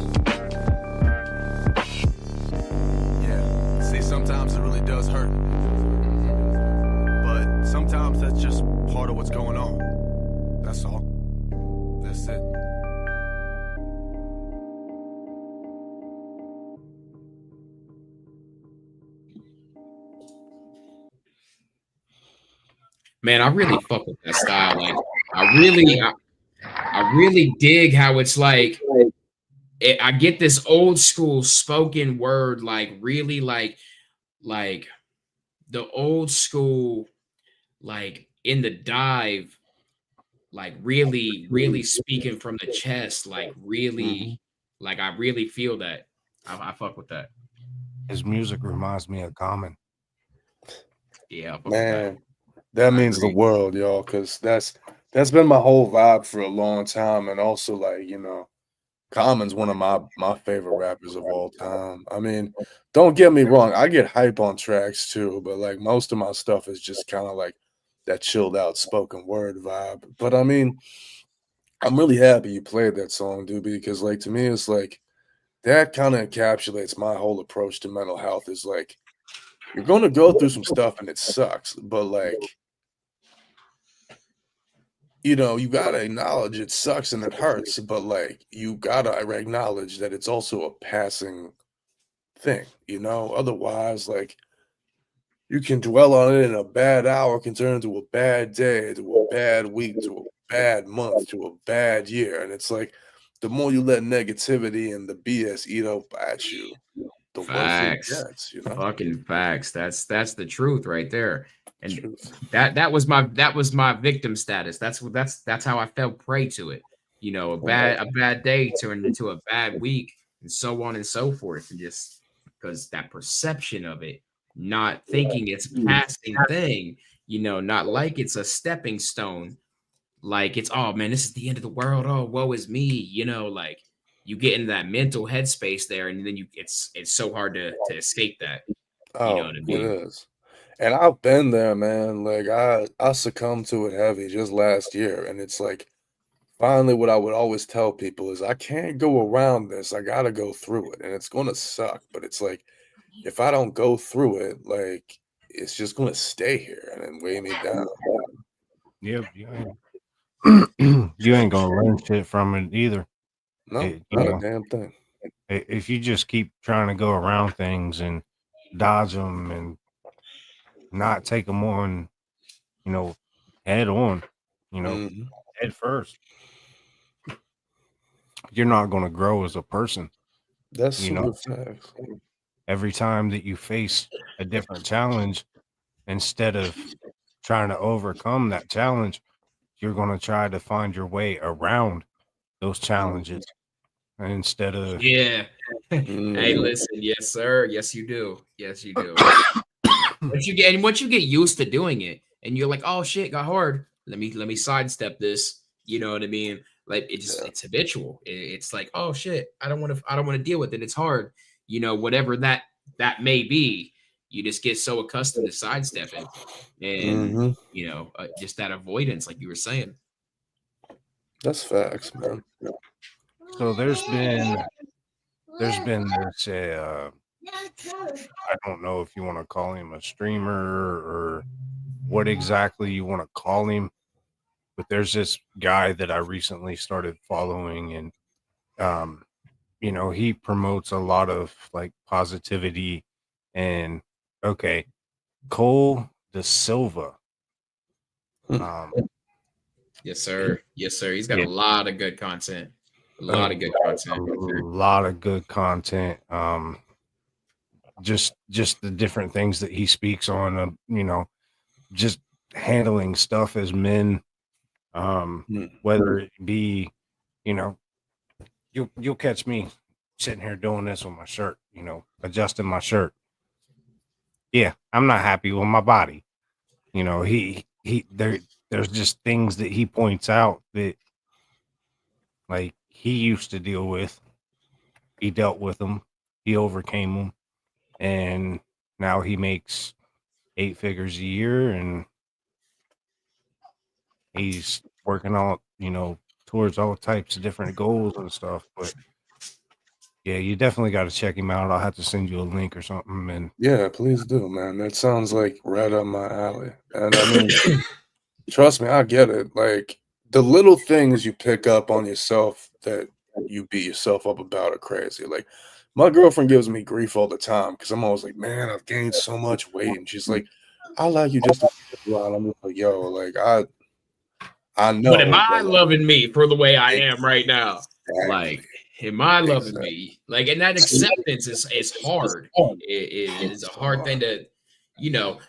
Yeah, see, sometimes it really does hurt. But sometimes that's just part of what's going on. That's all. That's it. Man, I really fuck with that style. Like, I really dig how it's like. I get this old school spoken word, like really like the old school, like in the dive, like really speaking from the chest, like really, like I really feel that. I fuck with that. His music reminds me of Common. Yeah, I fuck with that. Man, that means the world, y'all, because that's been my whole vibe for a long time. And also, like, you know, Common's one of my favorite rappers of all time. I mean, don't get me wrong, I get hype on tracks too, but like most of my stuff is just kind of like that chilled out spoken word vibe. But I mean, I'm really happy you played that song, dude, because like to me, it's like that kind of encapsulates my whole approach to mental health. Is like you're going to go through some stuff and it sucks, but like, you know, you gotta acknowledge it sucks and it hurts, but like you gotta acknowledge that it's also a passing thing, you know. Otherwise, like you can dwell on it, and a bad hour can turn into a bad day, to a bad week, to a bad month, to a bad year. And it's like the more you let negativity and the BS eat up at you, the worse it gets, you know. Fucking facts. That's the truth right there. And that was my victim status. That's how I fell prey to it. You know, a bad day turned into a bad week, and so on and so forth. And just because that perception of it, not thinking it's a passing thing, you know, not like it's a stepping stone, like it's, oh man, this is the end of the world. Oh, woe is me. You know, like you get in that mental headspace there, and then it's so hard to escape that. Oh, you know what I mean? it is. And I've been there, man. Like I succumbed to it heavy just last year. And it's like finally what I would always tell people is I can't go around this. I gotta go through it. And it's gonna suck. But it's like if I don't go through it, like it's just gonna stay here and then weigh me down. Yeah, you ain't gonna learn shit from it either. No, not a damn thing. If you just keep trying to go around things and dodge them and not take them on, head on, Mhm. head first, you're not going to grow as a person. That's You know, super facts. every time that you face a different challenge, instead of trying to overcome that challenge, you're going to try to find your way around those challenges instead of Yeah. Hey, Mhm. listen, yes, sir. Yes, you do. Yes, you do. Once you get used to doing it, and you're like, oh shit, got hard. Let me sidestep this. You know what I mean? Like Yeah. it's habitual. It's like, oh shit, I don't want to deal with it. It's hard. Whatever that may be. You just get so accustomed to sidestepping, and Mhm. just that avoidance, like you were saying. That's facts, man. so there's been this I don't know if you want to call him a streamer or what exactly you want to call him, but there's this guy that I recently started following, and he promotes a lot of like positivity and okay, Cole De Silva. Hmm. Um, Yes, sir. Yes, sir. He's got a yeah, lot of good content. A a, lot of good a content. lot of good content. Just the different things that he speaks on. Just handling stuff as men. Hmm. Whether it be, you know, you'll catch me sitting here doing this with my shirt. Adjusting my shirt. Yeah, I'm not happy with my body. There's just things that he points out that like he used to deal with. He dealt with them. He overcame them, and now he makes 8 figures a year, and he's working on towards all types of different goals and stuff. But yeah, you definitely got to check him out. I'll have to send you a link or something. And Yeah, please do, man. That sounds like right up my alley. And I mean, trust me, I get it. Like the little things you pick up on yourself that you beat yourself up about are crazy. Like my girlfriend gives me grief all the time because I'm always like, man, I've gained so much weight. And she's like, I like you just a while. I'm just like, yo, like I But am know, I but loving me for the way I am right now? exactly. Like, am I loving Exactly. me? Like, and that acceptance is hard. It is a So hard thing to,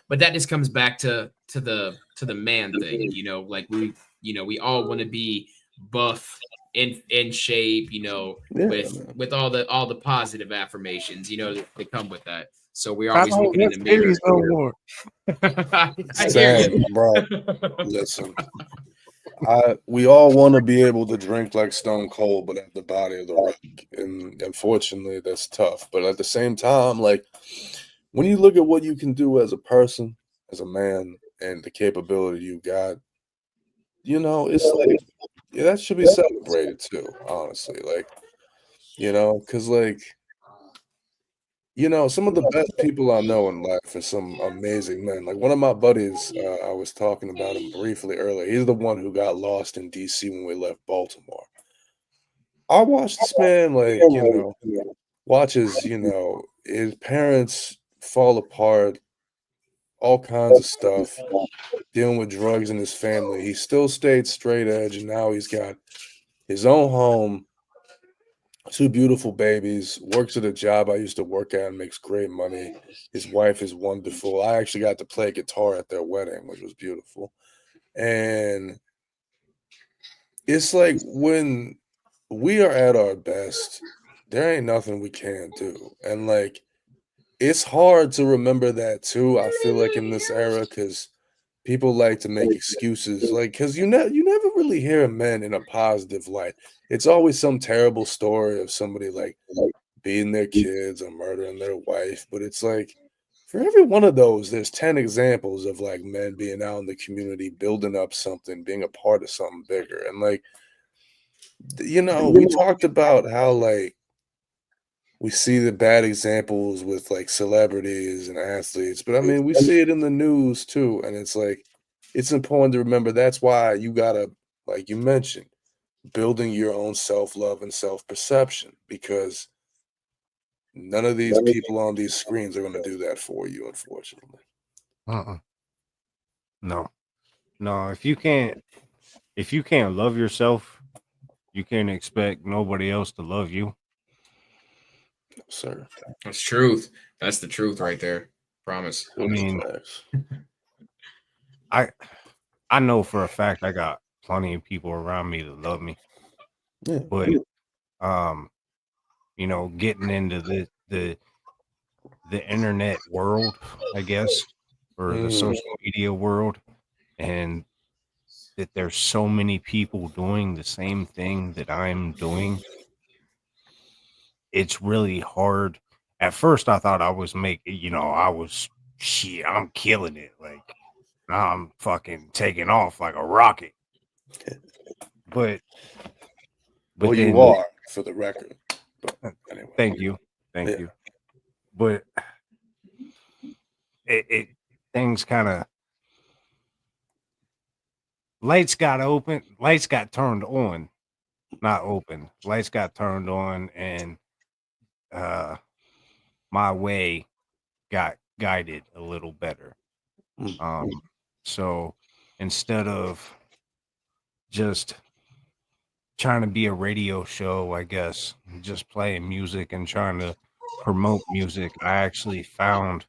but that just comes back to the man thing. Like we all want to be buff in shape. yeah, With man. with all the positive affirmations. That come with that. So we're I always don't looking in lift the mirror. titties no more. I hear Same, bro. Listen. We all want to be able to drink like Stone Cold, but have the body of the Rock. And unfortunately, that's tough. But at the same time, like when you look at what you can do as a person, as a man, and the capability you got, it's like yeah, that should be celebrated too, honestly. Like, because like, some of the best people I know in life are some amazing men. Like one of my buddies, I was talking about him briefly earlier. He's the one who got lost in DC when we left Baltimore. I watched this man, like, watch his parents fall apart, all kinds of stuff, dealing with drugs in his family. He still stayed straight edge, and now he's got his own home, 2 beautiful babies, works at a job I used to work at and makes great money. His wife is wonderful. I actually got to play guitar at their wedding, which was beautiful. And it's like when we are at our best, there ain't nothing we can't do. And like it's hard to remember that too. I feel like in this era because people like to make excuses, like because you never really hear men in a positive light. It's always some terrible story of somebody like beating their kids or murdering their wife. But it's like for every one of those, there's 10 examples of like men being out in the community, building up something, being a part of something bigger. And like, we talked about how like we see the bad examples with like celebrities and athletes, but I mean, we see it in the news too. And it's like, it's important to remember that's why you gotta, like you mentioned, building your own self love and self perception because none of these people on these screens are going to do that for you, unfortunately. Uh-uh. No. No, if you can't love yourself, you can't expect nobody else to love you. Sir. That's truth. That's the truth right there. Promise. I mean, I know for a fact I got plenty of people around me that love me. Yeah. But you know, getting into the internet world, I guess, or the social media world, and that there's so many people doing the same thing that I'm doing. It's really hard. At first, I thought I was I'm killing it. Like, I'm fucking taking off like a rocket. But well, then, you are, for the record. But anyway. Thank you. But it things kind of lights got turned on, not open. Lights got turned on, and my way got guided a little better. So instead of just trying to be a radio show, I guess, just playing music and trying to promote music, I actually found,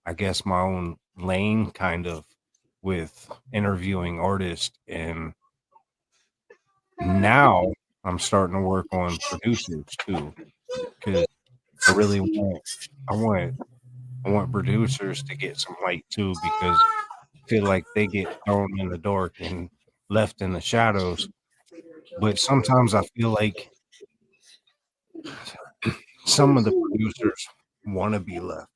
I guess, my own lane kind of with interviewing artists. And now I'm starting to work on producers too, because I really want producers to get some light too, because I feel like they get thrown in the dark and left in the shadows. But sometimes I feel like some of the producers want to be left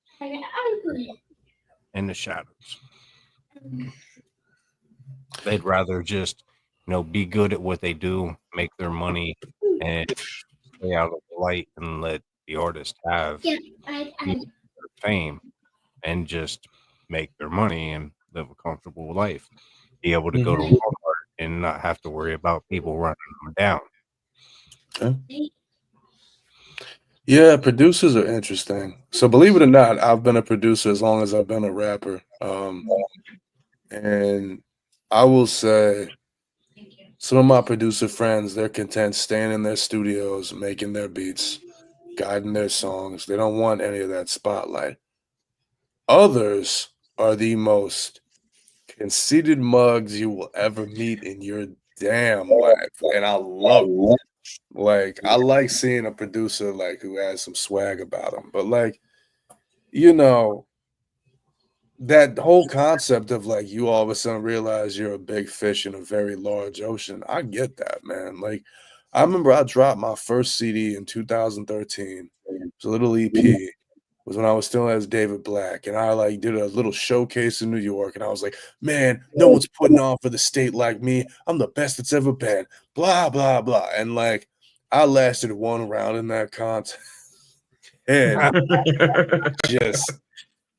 in the shadows. They'd rather just, be good at what they do, make their money, and stay out of the light and let the artist have fame and just make their money and live a comfortable life. Be able to go to Walmart and not have to worry about people running them down. Okay. Yeah, producers are interesting. So believe it or not, I've been a producer as long as I've been a rapper. And I will say some of my producer friends, they're content staying in their studios, making their beats, guiding their songs. They don't want any of that spotlight. Others are the most conceited mugs you will ever meet in your damn life. And I love it. Like, I like seeing a producer like who has some swag about him. But like, that whole concept of like you all of a sudden realize you're a big fish in a very large ocean. I get that, man. Like, I remember I dropped my first CD in 2013. It was a little EP. It was when I was still as David Black, and I like did a little showcase in New York, and I was like, man, no one's putting on for the state like me. I'm the best it's ever been. Blah blah blah. And like, I lasted one round in that contest, and just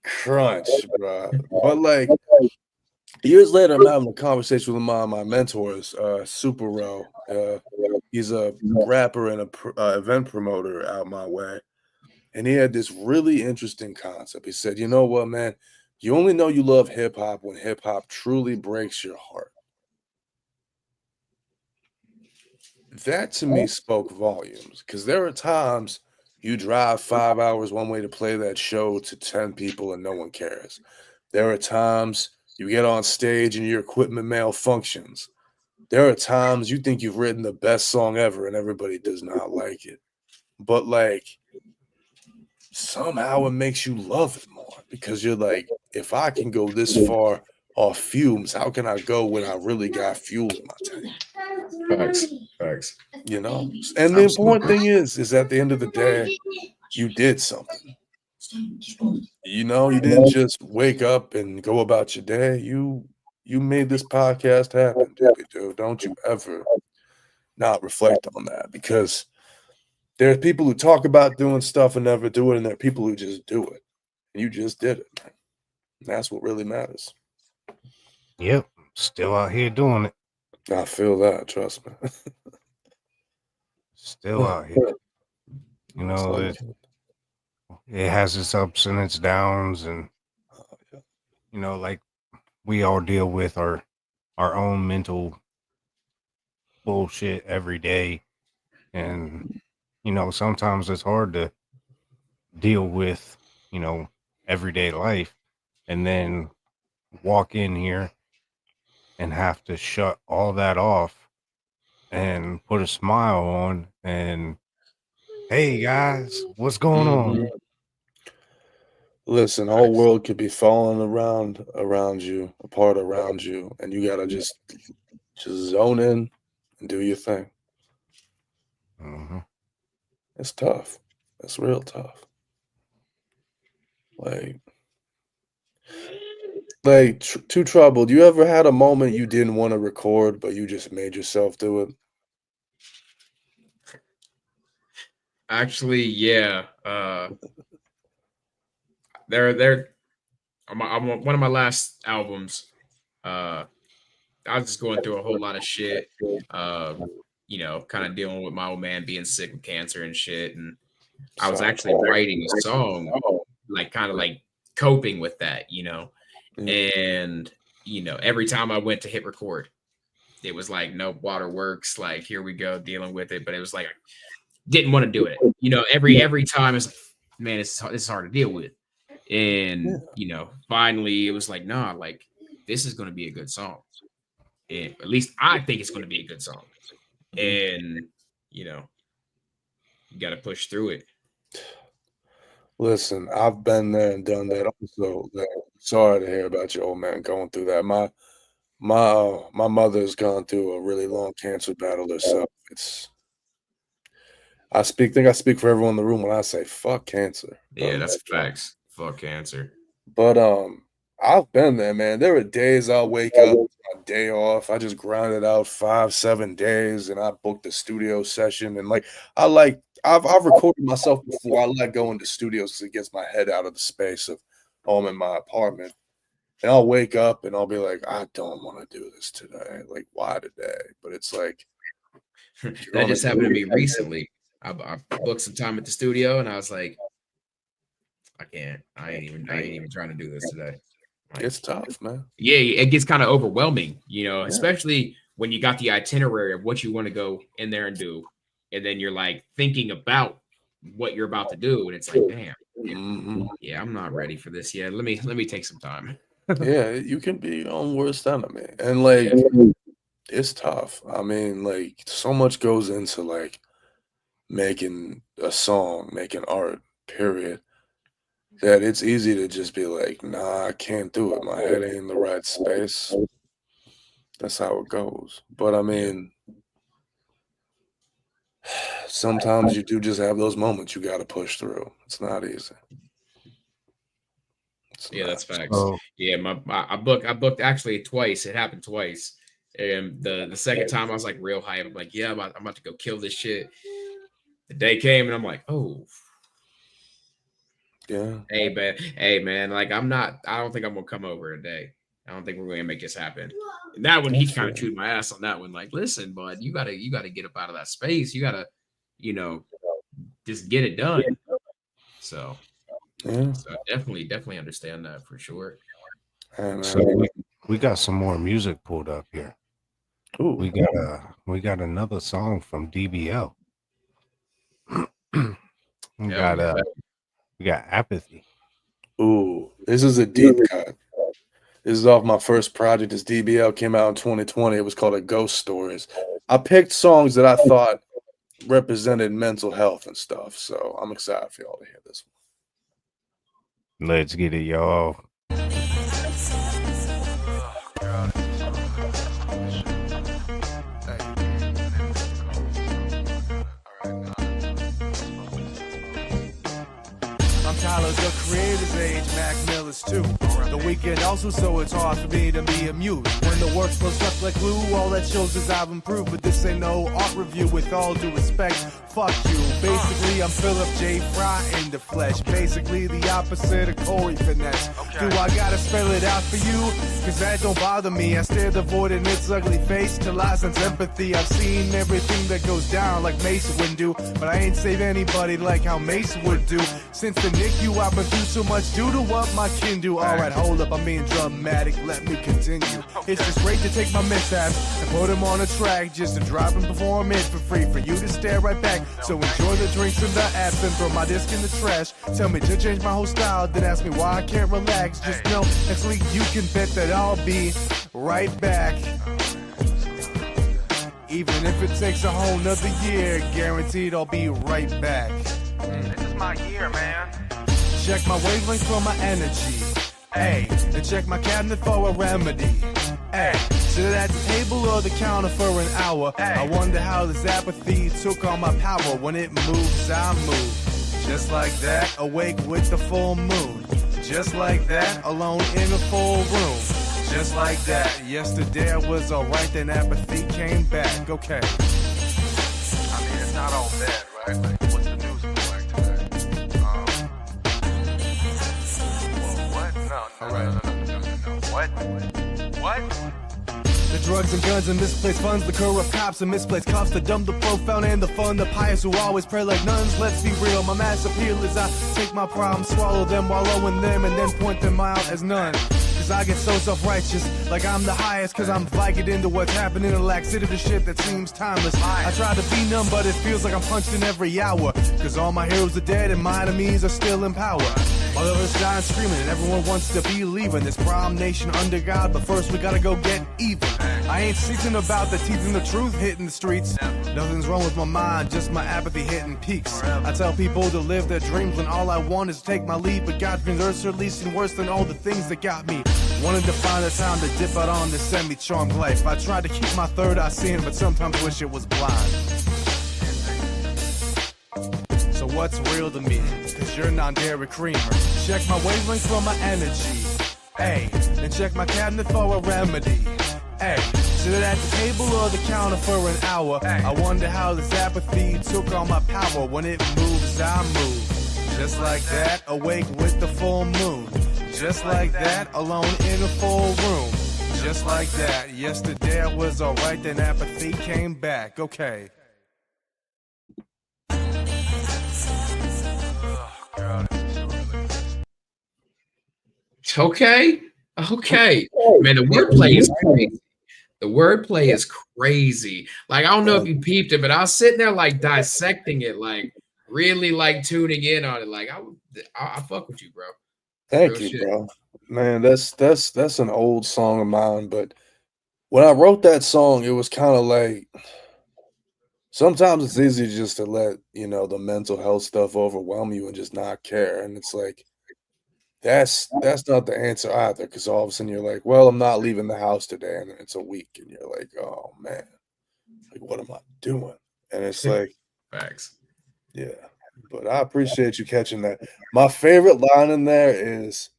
crunch, bro. But like years later, I'm having a conversation with one of my mentors, Super Row. He's a rapper and a event promoter out my way. And he had this really interesting concept. He said, you know what, man? You only know you love hip hop when hip hop truly breaks your heart. That to me spoke volumes, because there are times you drive 5 hours one way to play that show to 10 people and no one cares. There are times you get on stage and your equipment malfunctions. There are times you think you've written the best song ever and everybody does not like it. But like, somehow it makes you love it more, because you're like, if I can go this far off fumes, how can I go when I really got fuel in my tank? Facts. And the important thing is at the end of the day, you did something. You didn't just wake up and go about your day. You made this podcast happen, dude. Don't you ever not reflect on that, because there are people who talk about doing stuff and never do it, and there are people who just do it. And you just did it, man. And that's what really matters. Yep. Still out here doing it. I feel that, trust me. Still out here. It has its ups and its downs, and like we all deal with our own mental bullshit every day. And, sometimes it's hard to deal with, everyday life and then walk in here and have to shut all that off and put a smile on and, hey guys, what's going on? Listen, whole world could be falling around you, apart around you, and you gotta just zone in and do your thing. It's tough. It's real tough. Too Troubled. You ever had a moment you didn't want to record, but you just made yourself do it? Actually, yeah. I'm one of my last albums. I was just going through a whole lot of shit. Kind of dealing with my old man being sick with cancer and shit. And I was actually writing a song, kind of coping with that, And every time I went to hit record, it was like, nope, waterworks. Like, here we go, dealing with it. But it was like, I didn't want to do it. Every time it's like, man, it's hard to deal with. And finally it was like, nah, like this is going to be a good song. And at least I think it's going to be a good song. And you got to push through it. Listen, I've been there and done that also. Sorry to hear about your old man going through that. My mother's gone through a really long cancer battle herself. I think I speak for everyone in the room when I say fuck cancer. Yeah, that's facts. Fuck cancer. But I've been there, man. There are days I'll wake up, my day off. I just grind it out 5-7 days, and I booked a studio session. And I've recorded myself before. I like going to studios because it gets my head out of the space of home in my apartment. And I'll wake up and I'll be like, I don't want to do this today. Like, why today? But it's like that just happened to me recently. I booked some time at the studio, and I was like, I can't. I ain't even trying to do this today. It's tough, man. Yeah, it gets kind of overwhelming, especially when you got the itinerary of what you want to go in there and do, and then you're like thinking about what you're about to do, and it's like, damn, yeah, I'm not ready for this yet. Let me take some time. Yeah, you can be your own worst enemy, and it's tough. I mean, so much goes into making a song, making art, period. That it's easy to just be like, nah, I can't do it. My head ain't in the right space. That's how it goes. But I mean, sometimes you do just have those moments you got to push through. It's not easy. That's facts. Yeah, I booked actually twice. It happened twice. And the second time I was like real hype. I'm like, yeah, I'm about to go kill this shit. The day came and I'm like, oh. Yeah. Hey man, I don't think I'm gonna come over today. I don't think we're gonna make this happen. And that one, he kind of chewed my ass on that one. Like, listen, bud, you gotta get up out of that space. You gotta, just get it done. So definitely understand that for sure. So we got some more music pulled up here. Ooh. We got another song from DBL. We got Apathy. Ooh, this is a deep cut. This is off my first project. This DBL came out in 2020. It was called A Ghost Stories. I picked songs that I thought represented mental health and stuff. So I'm excited for y'all to hear this one. Let's get it, y'all. Tyler's a creator's age, Mac Miller's too. The weekend also, so it's hard for me to be amused. When the work feels stuck like glue, all that shows is I've improved. But this ain't no art review, with all due respect. Fuck you. Basically, I'm Philip J. Fry in the flesh. Basically, the opposite of Corey Finesse. Do I gotta spell it out for you? Cause that don't bother me. I stare the void in its ugly face till I sense empathy. I've seen everything that goes down like Mason would do. But I ain't save anybody like how Mason would do. Since the NICU, I've been through so much due to what my kin do. Alright, but hold up, I'm being dramatic, let me continue. It's just great to take my mishaps and put them on a track, just to drop and perform it for free for you to stare right back. So enjoy the drinks and the apps and throw my disc in the trash. Tell me to change my whole style, then ask me why I can't relax. Just know next week you can bet that I'll be right back. Even if it takes a whole nother year, guaranteed I'll be right back. This is my year, man. Check my wavelength for my energy. Hey, and check my cabinet for a remedy. Hey, sit at the table or the counter for an hour. I wonder how this apathy took on my power. When it moves, I move. Just like that, awake with the full moon. Just like that, alone in a full room. Just like that, yesterday I was alright, then apathy came back. Okay. I mean, it's not all bad, right? Like, what's the news look like today? Well, what? No. What? The drugs and guns and misplaced funds, the corrupt cops and misplaced cuffs, the dumb, the profound, and the fun, the pious who always pray like nuns. Let's be real, my mass appeal is I take my problems, swallow them, wallow in them, and then point them out as none. Cause I get so self-righteous, like I'm the highest, cause I'm viked into what's happening in laxity, the shit that seems timeless. I try to be numb, but it feels like I'm punched in every hour, cause all my heroes are dead and my enemies are still in power. All of us dying screaming and everyone wants to be leaving this prom nation under God, but first we gotta go get even. I ain't seeking about the teeth and the truth hitting the streets. Nothing's wrong with my mind, just my apathy hitting peaks. I tell people to live their dreams when all I want is to take my lead, but God's been worse, at least and worse than all the things that got me. Wanted to find a time to dip out on this semi-charmed life. I tried to keep my third eye seeing, but sometimes wish it was blind. So what's real to me? Cause you're non-dairy creamer. Check my wavelength for my energy. Hey, and check my cabinet for a remedy. Hey, sit at the table or the counter for an hour. I wonder how this apathy took on my power. When it moves, I move. Just like that, awake with the full moon. Just like that, alone in a full room. Just like that, yesterday I was alright, then apathy came back. Okay. Okay. Man, the wordplay is crazy. The wordplay is crazy. Like, I don't know if you peeped it, but I was sitting there like dissecting it, like really like tuning in on it. Like, I fuck with you, bro. Thank you, bro. Man, that's an old song of mine, but when I wrote that song, it was kind of like sometimes it's easy just to let, the mental health stuff overwhelm you and just not care. And it's like that's not the answer either, because all of a sudden you're like, well, I'm not leaving the house today, and it's a week, and you're like, oh man, like what am I doing? And it's like facts. Yeah. But I appreciate you catching that. My favorite line in there is,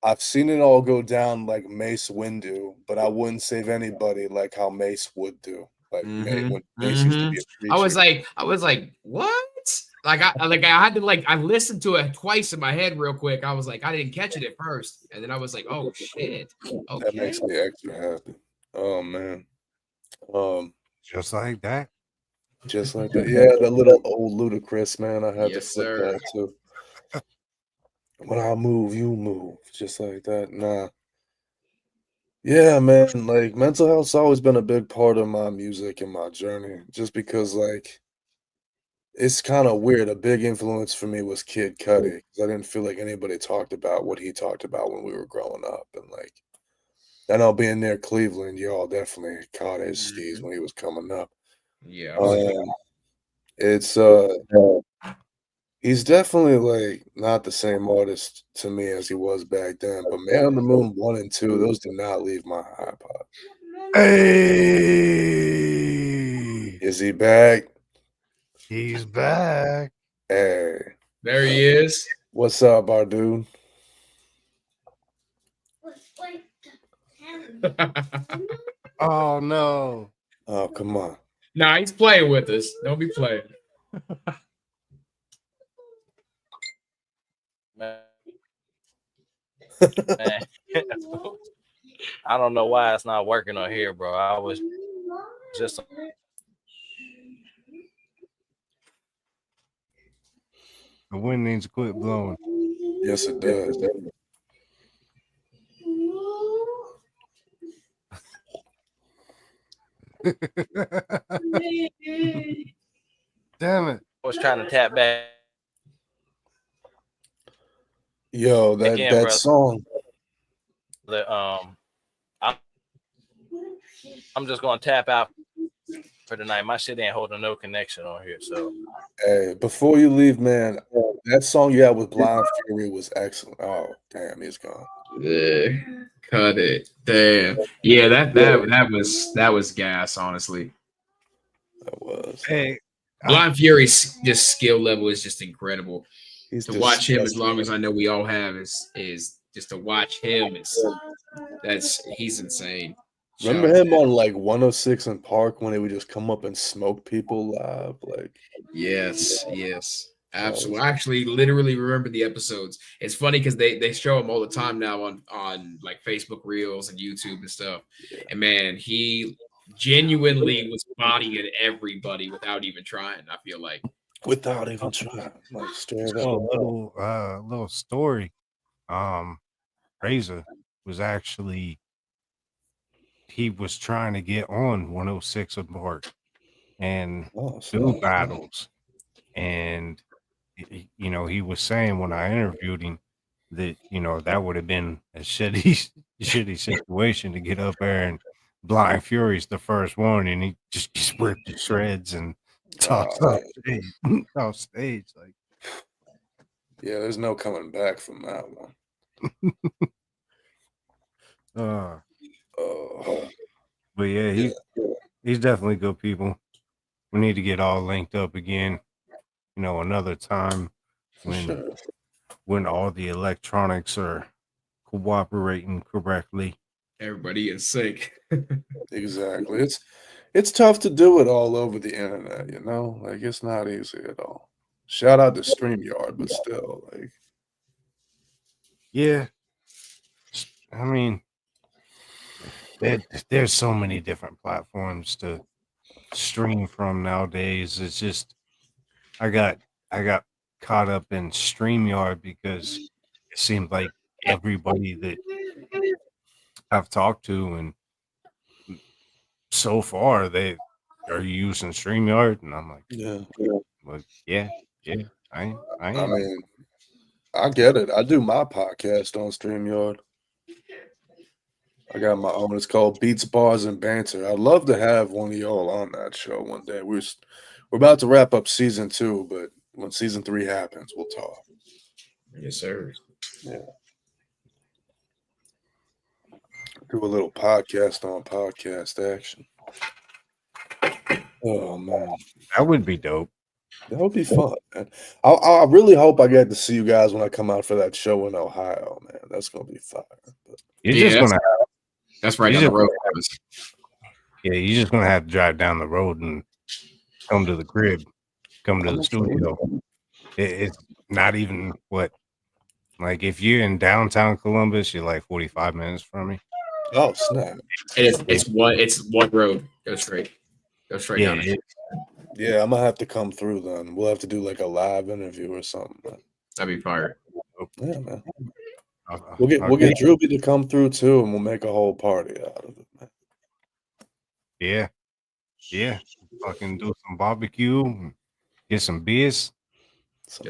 I've seen it all go down like Mace Windu, but I wouldn't save anybody like how Mace would do. Like when Mace used to be a preacher. I was like, what? Like I had to I listened to it twice in my head real quick. I was like, I didn't catch it at first, and then I was like, oh shit. Okay. That makes me extra happy. Oh man. Just like that. Just like that. Yeah, that little old Ludacris, man. I had to flip sir. that too. When I move, you move. Just like that. Nah. Yeah, man. Like mental health's always been a big part of my music and my journey. Just because it's kind of weird. A big influence for me was Kid Cudi, because I didn't feel like anybody talked about what he talked about when we were growing up. And I know being near Cleveland, y'all definitely caught his skis when he was coming up. Yeah. It's he's definitely not the same artist to me as he was back then. But Man on the Moon 1 and 2, those do not leave my iPod. Hey, is he back? He's back. Hey, there he is. What's up, our dude? Oh no. Oh, come on. Nah, he's playing with us. Don't be playing. Man. I don't know why it's not working on here, bro. I was just the wind needs to quit blowing. Yes, it does. Damn it. I was trying to tap back Yo, in, that brother. song. I'm just gonna tap out for tonight. My shit ain't holding no connection on here, so Hey, before you leave, man, that song you had with Blind Fury was excellent. Oh, damn, he's gone. Yeah, cut it. Damn. Yeah, that was gas, honestly. That was. Hey, Blind Fury's just skill level is just incredible. He's To watch him as disgusting. long as I know we all have is just to watch him he's insane. Remember Shout out him to on like 106 in Park when he would just come up and smoke people live? Like, Yes, absolutely. I actually literally remember the episodes. It's funny because they show him all the time now on like Facebook Reels and YouTube and stuff. And man, he genuinely was bodying everybody without even trying. I feel like without even trying. Like, straight so up. little story. Razor was actually he was trying to get on 106 of Park and do battles. And you know, he was saying when I interviewed him that, you know, that would have been a shitty situation to get up there and Blind Fury's the first one and he just ripped to shreds and tossed off stage. Like, yeah, there's no coming back from that one. But yeah, he's definitely good people. We need to get all linked up again, you know, another time when all the electronics are cooperating correctly. Everybody in sync. Exactly. It's tough to do it all over the internet, you know? Like, it's not easy at all. Shout out to StreamYard, but still, like. Yeah. I mean, there's so many different platforms to stream from nowadays. It's just I got caught up in StreamYard because it seemed like everybody that I've talked to and so far they are using StreamYard and I'm like, well, yeah, I mean, I get it. I do my podcast on StreamYard. I got my own. It's called Beats, Bars, and Banter. I'd love to have one of y'all on that show one day. We're about to wrap up season 2, but when season 3 happens, we'll talk. Yes, sir. Yeah. Do a little podcast on podcast action. Oh man, that would be dope. That would be fun, man. I really hope I get to see you guys when I come out for that show in Ohio, man. That's gonna be fire. That's right down the road. Yeah, you're just gonna have to drive down the road and come to the crib, come to the studio. It's not even like if you're in downtown Columbus, you're like 45 minutes from me. Oh snap! It's one road. Go straight down. Yeah, I'm gonna have to come through then. We'll have to do like a live interview or something. That'd be fire. Yeah, man. We'll get Drewby to come through too, and we'll make a whole party out of it, man. Yeah. Fucking do some barbecue, and get some beers.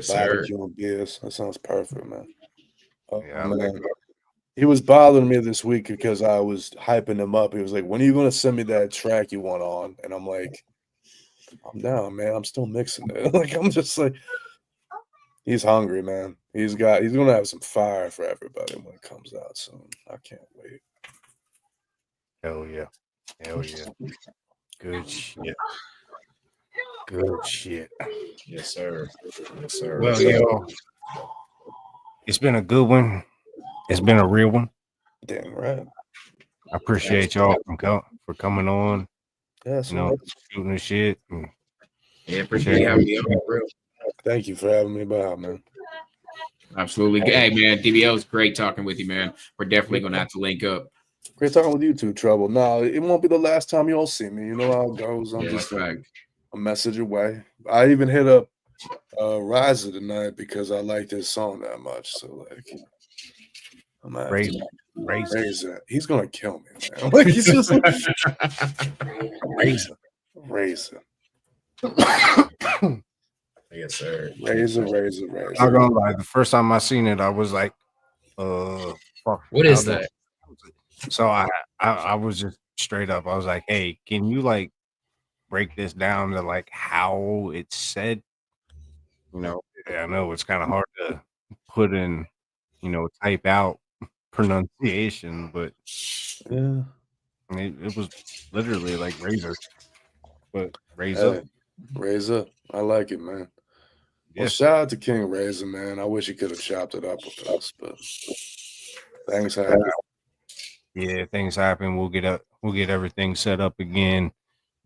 Barbecue and beers. That sounds perfect, man. Yeah, man. He was bothering me this week because I was hyping him up. He was like, "When are you gonna send me that track you want on?" And I'm like, "I'm down, man. I'm still mixing it." Like, I'm just like, he's hungry, man. He's gonna have some fire for everybody when it comes out soon. I can't wait. Hell yeah. Good shit. Yes, sir. Well, yo, it's been a good one. It's been a real one. Damn right. I appreciate y'all for coming on. Yeah, shooting the shit. Yeah, appreciate you having me on, bro. Thank you for having me by, man. Absolutely. Hey, man, DBL was great talking with you, man. We're definitely gonna have to link up. Great talking with you too, Trouble. No, it won't be the last time you'll see me. You know how it goes. I'm just a message away. I even hit up Riser tonight because I liked his song that much. So like, I'm Razor. He's gonna kill me, man. Like, he's just Razor. Yes, sir. Razor. Not gonna lie, the first time I seen it, I was like, fuck. What is that? So I was just straight up. I was like, hey, can you like break this down to like how it's said? You know, I know it's kind of hard to put in, type out pronunciation, but Yeah. it was literally like razor. But razor. Razor. I like it, man. Well, Yes. shout out to King Razor, man. I wish he could have chopped it up with us, but things happen. Yeah, things happen. We'll get everything set up again,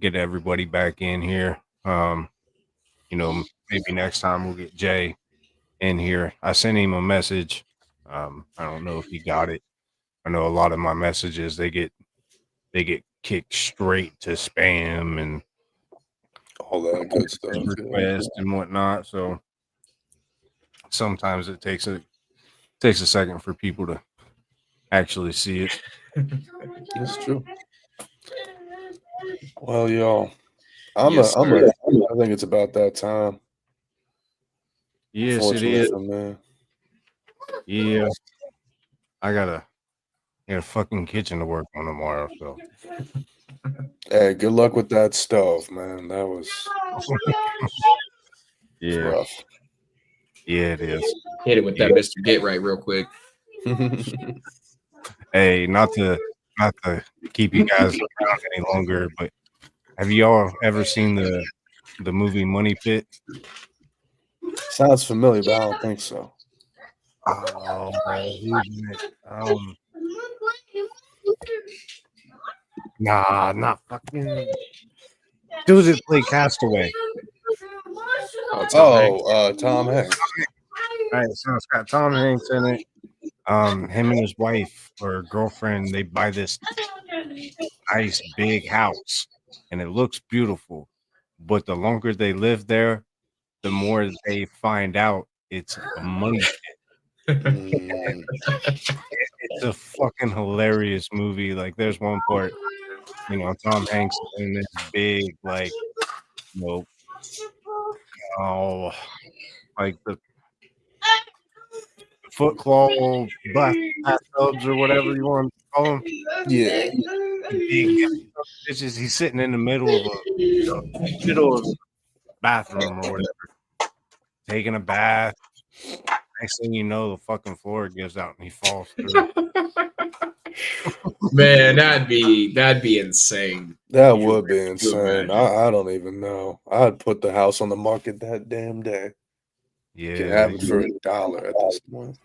get everybody back in here. Maybe next time we'll get Jay in here. I sent him a message. I don't know if he got it. I know a lot of my messages they get kicked straight to spam and all that good stuff. Request and whatnot. So sometimes it takes a second for people to actually see it. That's true. Well, y'all, I think it's about that time. Yes, it is. Man. Yeah, I got a fucking kitchen to work on tomorrow. So, hey, good luck with that stove, man. That was rough. Yeah, it is. Hit it with that Mr. Get Right real quick. Hey, not to keep you guys around any longer, but have y'all ever seen the movie Money Pit? Sounds familiar, but I don't think so. Oh, nah, not fucking dude that played Castaway. Tom Hanks. All right, so it's got Tom Hanks in it. Him and his wife or girlfriend, they buy this nice big house, and it looks beautiful. But the longer they live there, the more they find out it's a money pit. It's a fucking hilarious movie. Like, there's one part, Tom Hanks in this big, like, like the Foot Claw bathtubs or whatever you want to call them. Yeah. He's sitting in the middle of a bathroom or whatever, taking a bath. Next thing you know, the fucking floor gives out and he falls through. Man, that'd be insane. That would be insane. I don't even know. I'd put the house on the market that damn day. Yeah, you can have it for $1 at this point.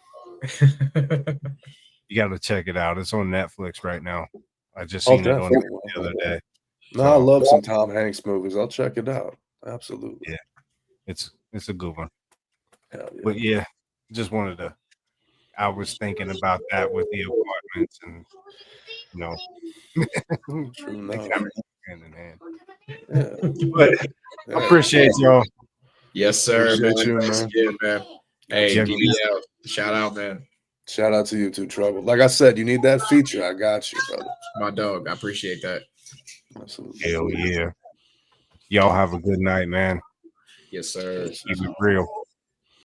You got to check it out. It's on Netflix right now. I just seen it on the other day. No, I love some Tom Hanks movies. I'll check it out. Absolutely. Yeah, it's a good one. Hell yeah. But yeah, just wanted to. I was thinking about that with the apartments and they kind of hand in hand. Yeah. But I appreciate y'all. Yes, sir. Appreciate you, Thanks man. again, man. Hey, Yeah, DB out. Shout out, man. Shout out to you too, Trouble. Like I said, you need that feature. I got you, brother. My dog. I appreciate that. Absolutely. Hell yeah. Y'all have a good night, man. Yes, sir. Keep it real.